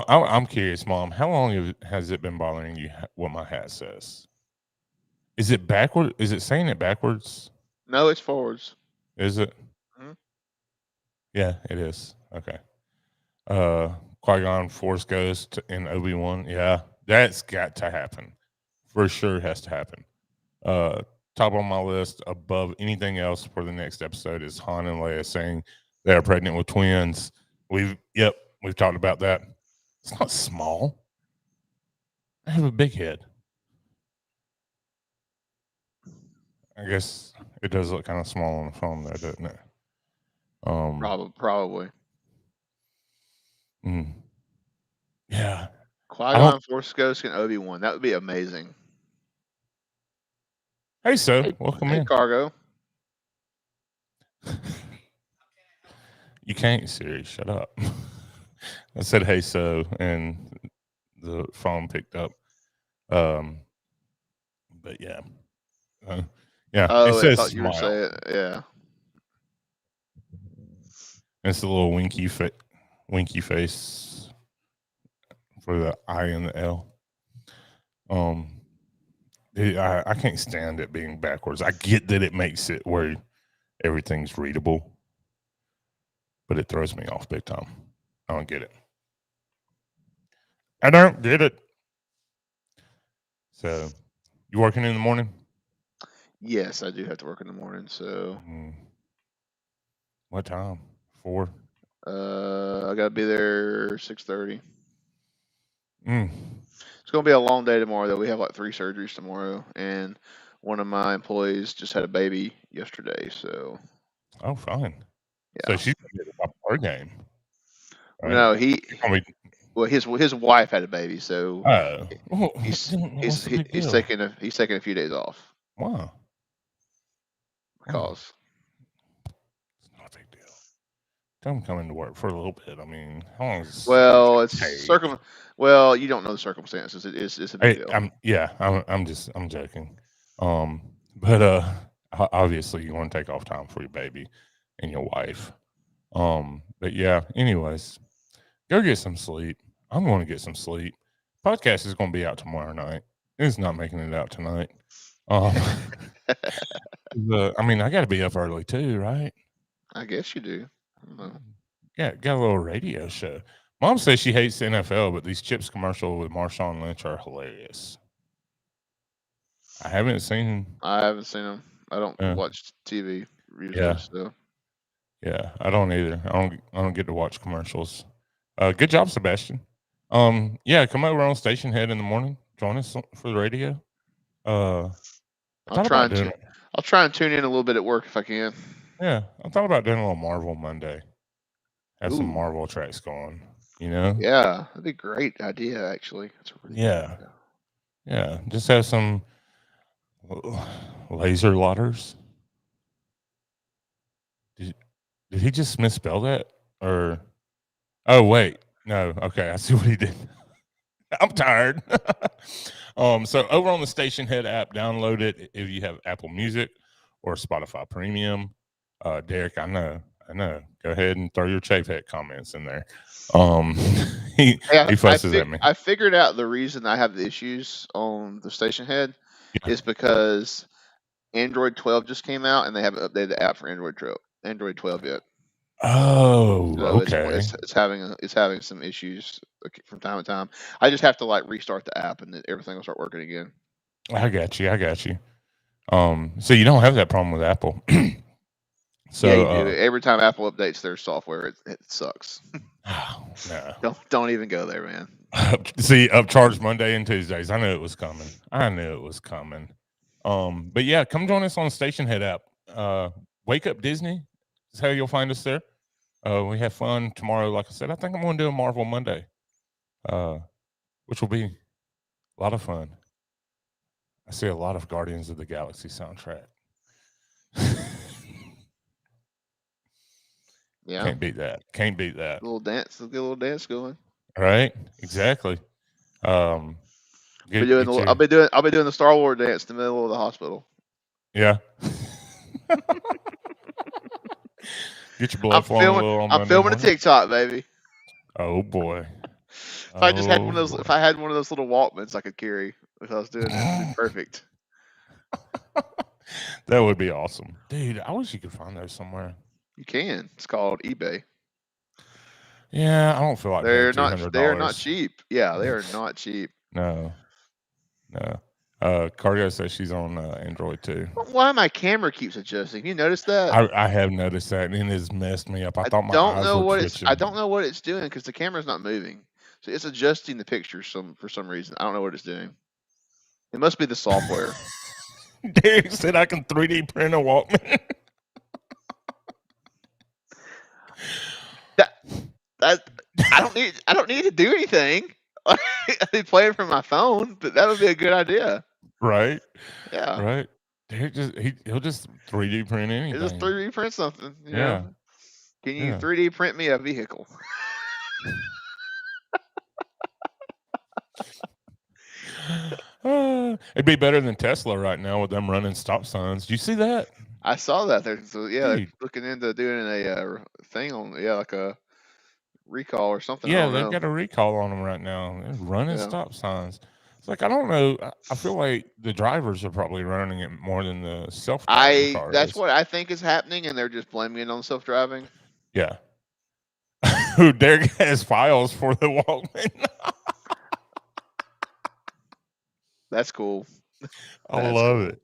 I'm curious, Mom. How long has it been bothering you what my hat says? Is it backward? Is it saying it backwards? No, it's forwards. Is it? Mm-hmm. Yeah, it is. Okay. Qui-Gon Force Ghost in Obi-Wan. Yeah, that's got to happen. For sure has to happen. Top on my list above anything else for the next episode is Han and Leia saying they are pregnant with twins. We've talked about that. It's not small. I have a big head. I guess it does look kind of small on the phone, though, doesn't it? Probably. Yeah. Qui-Gon Force Ghost and Obi-Wan. That would be amazing. Hey, welcome in. Cargo. You can't, Siri. Shut up. I said, hey, and the phone picked up. But yeah. Yeah. Oh, it says I thought smile. you were saying, yeah. It's a little winky face for the I and the L. I can't stand it being backwards. I get that it makes it where everything's readable, but it throws me off big time. I don't get it. I don't get it. So, you working in the morning? Yes, I do have to work in the morning. So, what time? 4. I gotta be there 6:30. It's gonna be a long day tomorrow, though. We have like 3 surgeries tomorrow, and one of my employees just had a baby yesterday. So, oh, fine. yeah. So she's gonna get a her game. Right? No, well, his wife had a baby, so he's taking a few days off. Wow. Because it's not a big deal. I'm coming to work for a little bit. I mean, how long is well, you don't know the circumstances. It's a big deal. I'm joking. But obviously you want to take off time for your baby and your wife. But yeah, anyways, go get some sleep. I'm going to get some sleep. Podcast is going to be out tomorrow night. It's not making it out tonight. I mean, I got to be up early too, right? I guess you do. Yeah, got a little radio show. Mom says she hates the NFL, but these chips commercial with Marshawn Lynch are hilarious. I haven't seen them. I don't watch TV usually. So. Yeah, I don't either. I don't get to watch commercials. Good job, Sebastian. Yeah, come over on Station Head in the morning. Join us for the radio. I'll try and tune in a little bit at work if I can. Yeah, I thought about doing a little Marvel Monday. Have some Marvel tracks going. You know? Yeah, that'd be a great idea. Actually, that's a really good idea. Yeah. Just have some laser lotters. Did he just misspell that? Or oh wait, no. Okay, I see what he did. I'm tired. So over on the Station Head app, download it if you have Apple Music or Spotify Premium. Derek, I know. Go ahead and throw your Chavehead comments in there. He fusses at me. I figured out the reason I have the issues on the Station Head is because Android 12 just came out and they haven't updated the app for Android 12 yet. Oh, so okay. It's having some issues from time to time. I just have to restart the app and then everything will start working again. I got you. So you don't have that problem with Apple. So yeah, you do. Every time Apple updates their software, it sucks. Oh, no. Don't even go there, man. See, upcharge Monday and Tuesdays. I knew it was coming. But yeah, come join us on Station Head app. Wake Up Disney is how you'll find us there. We have fun tomorrow. Like I said, I think I'm going to do a Marvel Monday, which will be a lot of fun. I see a lot of Guardians of the Galaxy soundtrack. Yeah, can't beat that. A little dance. Let's get a little dance going. Right, exactly. I'll be doing the Star Wars dance in the middle of the hospital. Yeah. Get your blood flowing a little. I'm filming a TikTok, baby. Oh boy. If I had one of those little Walkmans I could carry, if I was doing it, it'd be perfect. That would be awesome, dude. I wish you could find those somewhere. You can. It's called eBay. Yeah, I don't feel like they're not cheap. Yeah, they are not cheap. No. Cardio says she's on Android too. Why my camera keeps adjusting? You notice that? I have noticed that, and it has messed me up. I thought my eyes were twitching. I don't know what it's doing because the camera's not moving. So it's adjusting the picture for some reason. I don't know what it's doing. It must be the software. Derek said I can 3D print a Walkman. I don't need to do anything. I'd be playing from my phone, but that would be a good idea. Right. Yeah. Right. Derek he'll just 3D print anything. He'll just 3D print something. You yeah. know? Can you 3D print me a vehicle? It'd be better than Tesla right now with them running stop signs. Do you see that? I saw that. They're looking into doing a thing on, like a recall or something. Yeah, I don't they've know. got a recall on them right now. They're running stop signs. It's like, I don't know. I feel like the drivers are probably running it more than the self-driving car That's is. what I think is happening, and they're just blaming it on self-driving. Yeah. Who Derek has files for the Walkman. That's cool. I love it.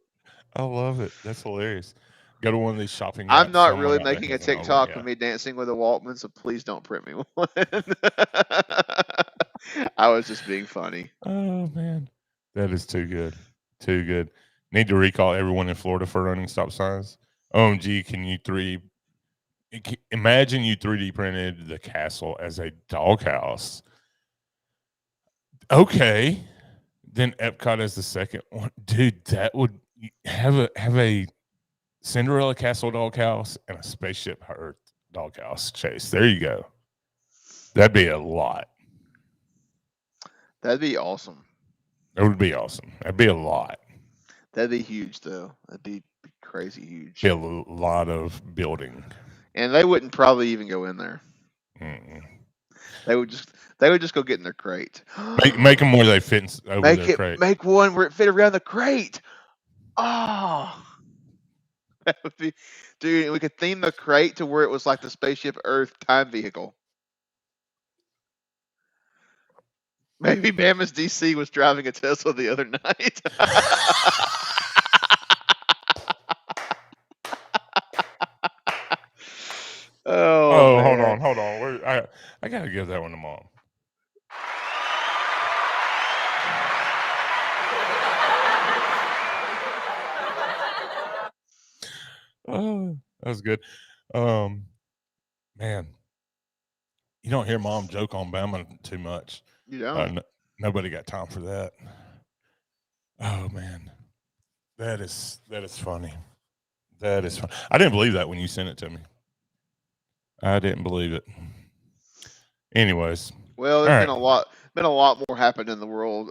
I love it. That's hilarious. Go to one of these shopping apps. I'm not really making a TikTok of me dancing with a Walkman, so please don't print me one. I was just being funny. Oh man, that is too good. Too good. Need to recall everyone in Florida for running stop signs. OMG, can you imagine you 3D printed the castle as a doghouse? Okay, then Epcot as the second one, dude. That would have a Cinderella Castle doghouse and a Spaceship Earth doghouse. Chase, there you go. That'd be a lot. That'd be awesome. That would be awesome. That'd be a lot. That'd be huge, though. That'd be crazy huge. Be a lot of building. And they wouldn't probably even go in there. Mm-mm. They would just go get in their crate. Make them where they fit over their crate. Make one where it fit around the crate. Oh, that would be, dude. We could theme the crate to where it was like the Spaceship Earth time vehicle. Maybe Bama's DC was driving a Tesla the other night. Oh, hold on. I gotta give that one to Mom. Oh, that was good. Man, you don't hear Mom joke on Bama too much. You don't. Nobody got time for that. Oh man, that is funny. That is fun. I didn't believe that when you sent it to me. I didn't believe it. Anyways, well, there's been a lot more happened in the world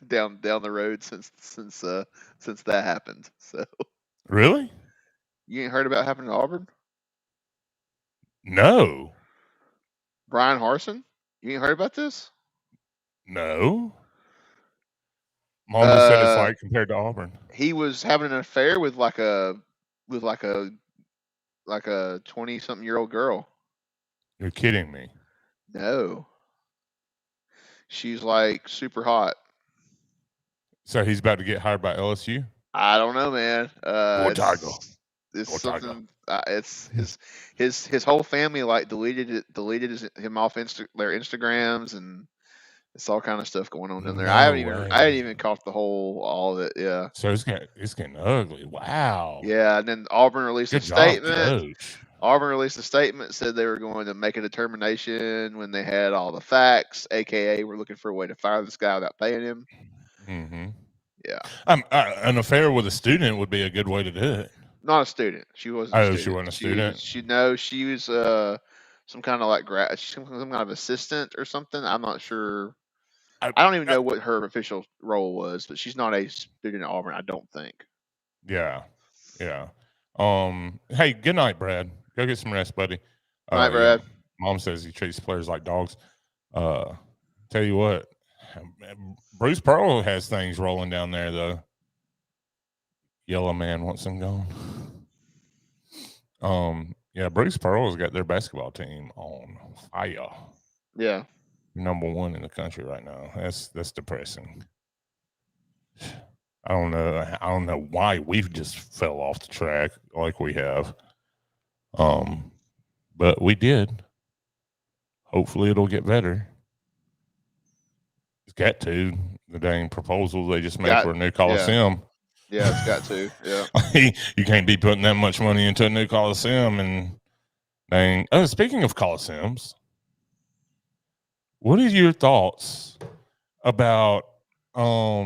down the road since that happened. So really, you ain't heard about what happened in Auburn? No. Brian Harson? You ain't heard about this? No. Mom just said it's like compared to Auburn. He was having an affair with like a 20-something-year-old girl. You're kidding me. No. She's like super hot. So he's about to get hired by LSU? I don't know, man. It's something. It's his whole family like deleted him off their Instagrams, and it's all kind of stuff going on in there. I haven't even caught all of it. Yeah. So it's getting ugly. Wow. Yeah, and then Auburn released Good a job, statement. Coach. Auburn released a statement, said they were going to make a determination when they had all the facts, aka we're looking for a way to fire this guy without paying him. Mm-hmm. Yeah. An affair with a student would be a good way to do it. Not a student. She wasn't. Oh, she wasn't a student. She was some kind of like some kind of assistant or something. I'm not sure. I don't even know what her official role was, but she's not a student at Auburn, I don't think. Yeah. Yeah. Hey, good night, Brad. Go get some rest, buddy. Good night, Brad. Yeah. Mom says he treats players like dogs. Tell you what, Bruce Pearl has things rolling down there, though. Yellow man wants them gone. Yeah, Bruce Pearl's got their basketball team on fire. Yeah. Number 1 in the country right now. That's depressing. I don't know why we've just fell off the track like we have. But we did. Hopefully it'll get better. It's got to. The dang proposal they just made for a new Coliseum. Yeah, it's got to. Yeah. You can't be putting that much money into a new Coliseum and dang. Oh, speaking of Coliseums, what are your thoughts about the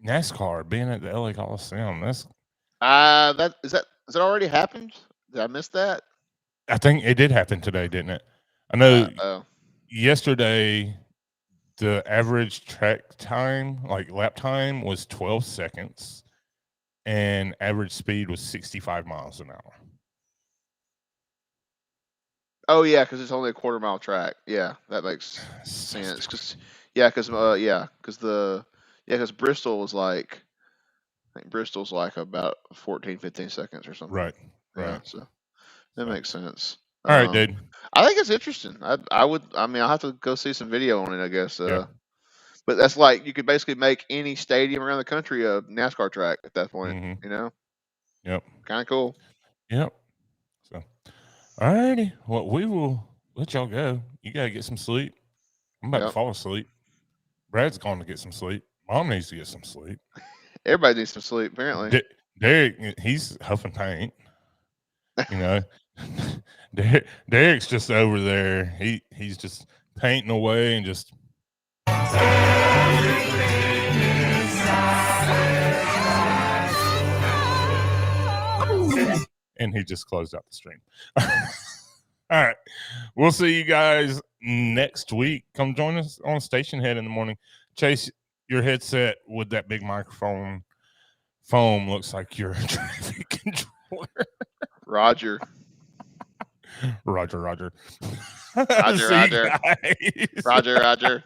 NASCAR being at the LA Coliseum? That's is that already happened? Did I miss that? I think it did happen today, didn't it? I know yesterday the average track time, like lap time, was 12 seconds. and average speed was 65 miles an hour. Oh yeah, because it's only a quarter-mile track. Yeah, that makes sense. Because Bristol was like, I think Bristol's like about 14, 15 seconds or something. Right. Yeah, so that makes sense. All right, dude. I think it's interesting. I'll have to go see some video on it, I guess. Yeah. But that's like you could basically make any stadium around the country a NASCAR track at that point. Mm-hmm. You know. Yep. Kind of cool. Yep. So, all righty. Well, we will let y'all go. You gotta get some sleep. I'm about to fall asleep. Brad's going to get some sleep. Mom needs to get some sleep. Everybody needs some sleep, apparently. Derek, he's huffing paint. You know, Derek's just over there. He's just painting away and just. And he just closed out the stream. All right. We'll see you guys next week. Come join us on Station Head in the morning. Chase, your headset with that big microphone foam looks like your traffic controller. Roger. Roger. Roger. Roger.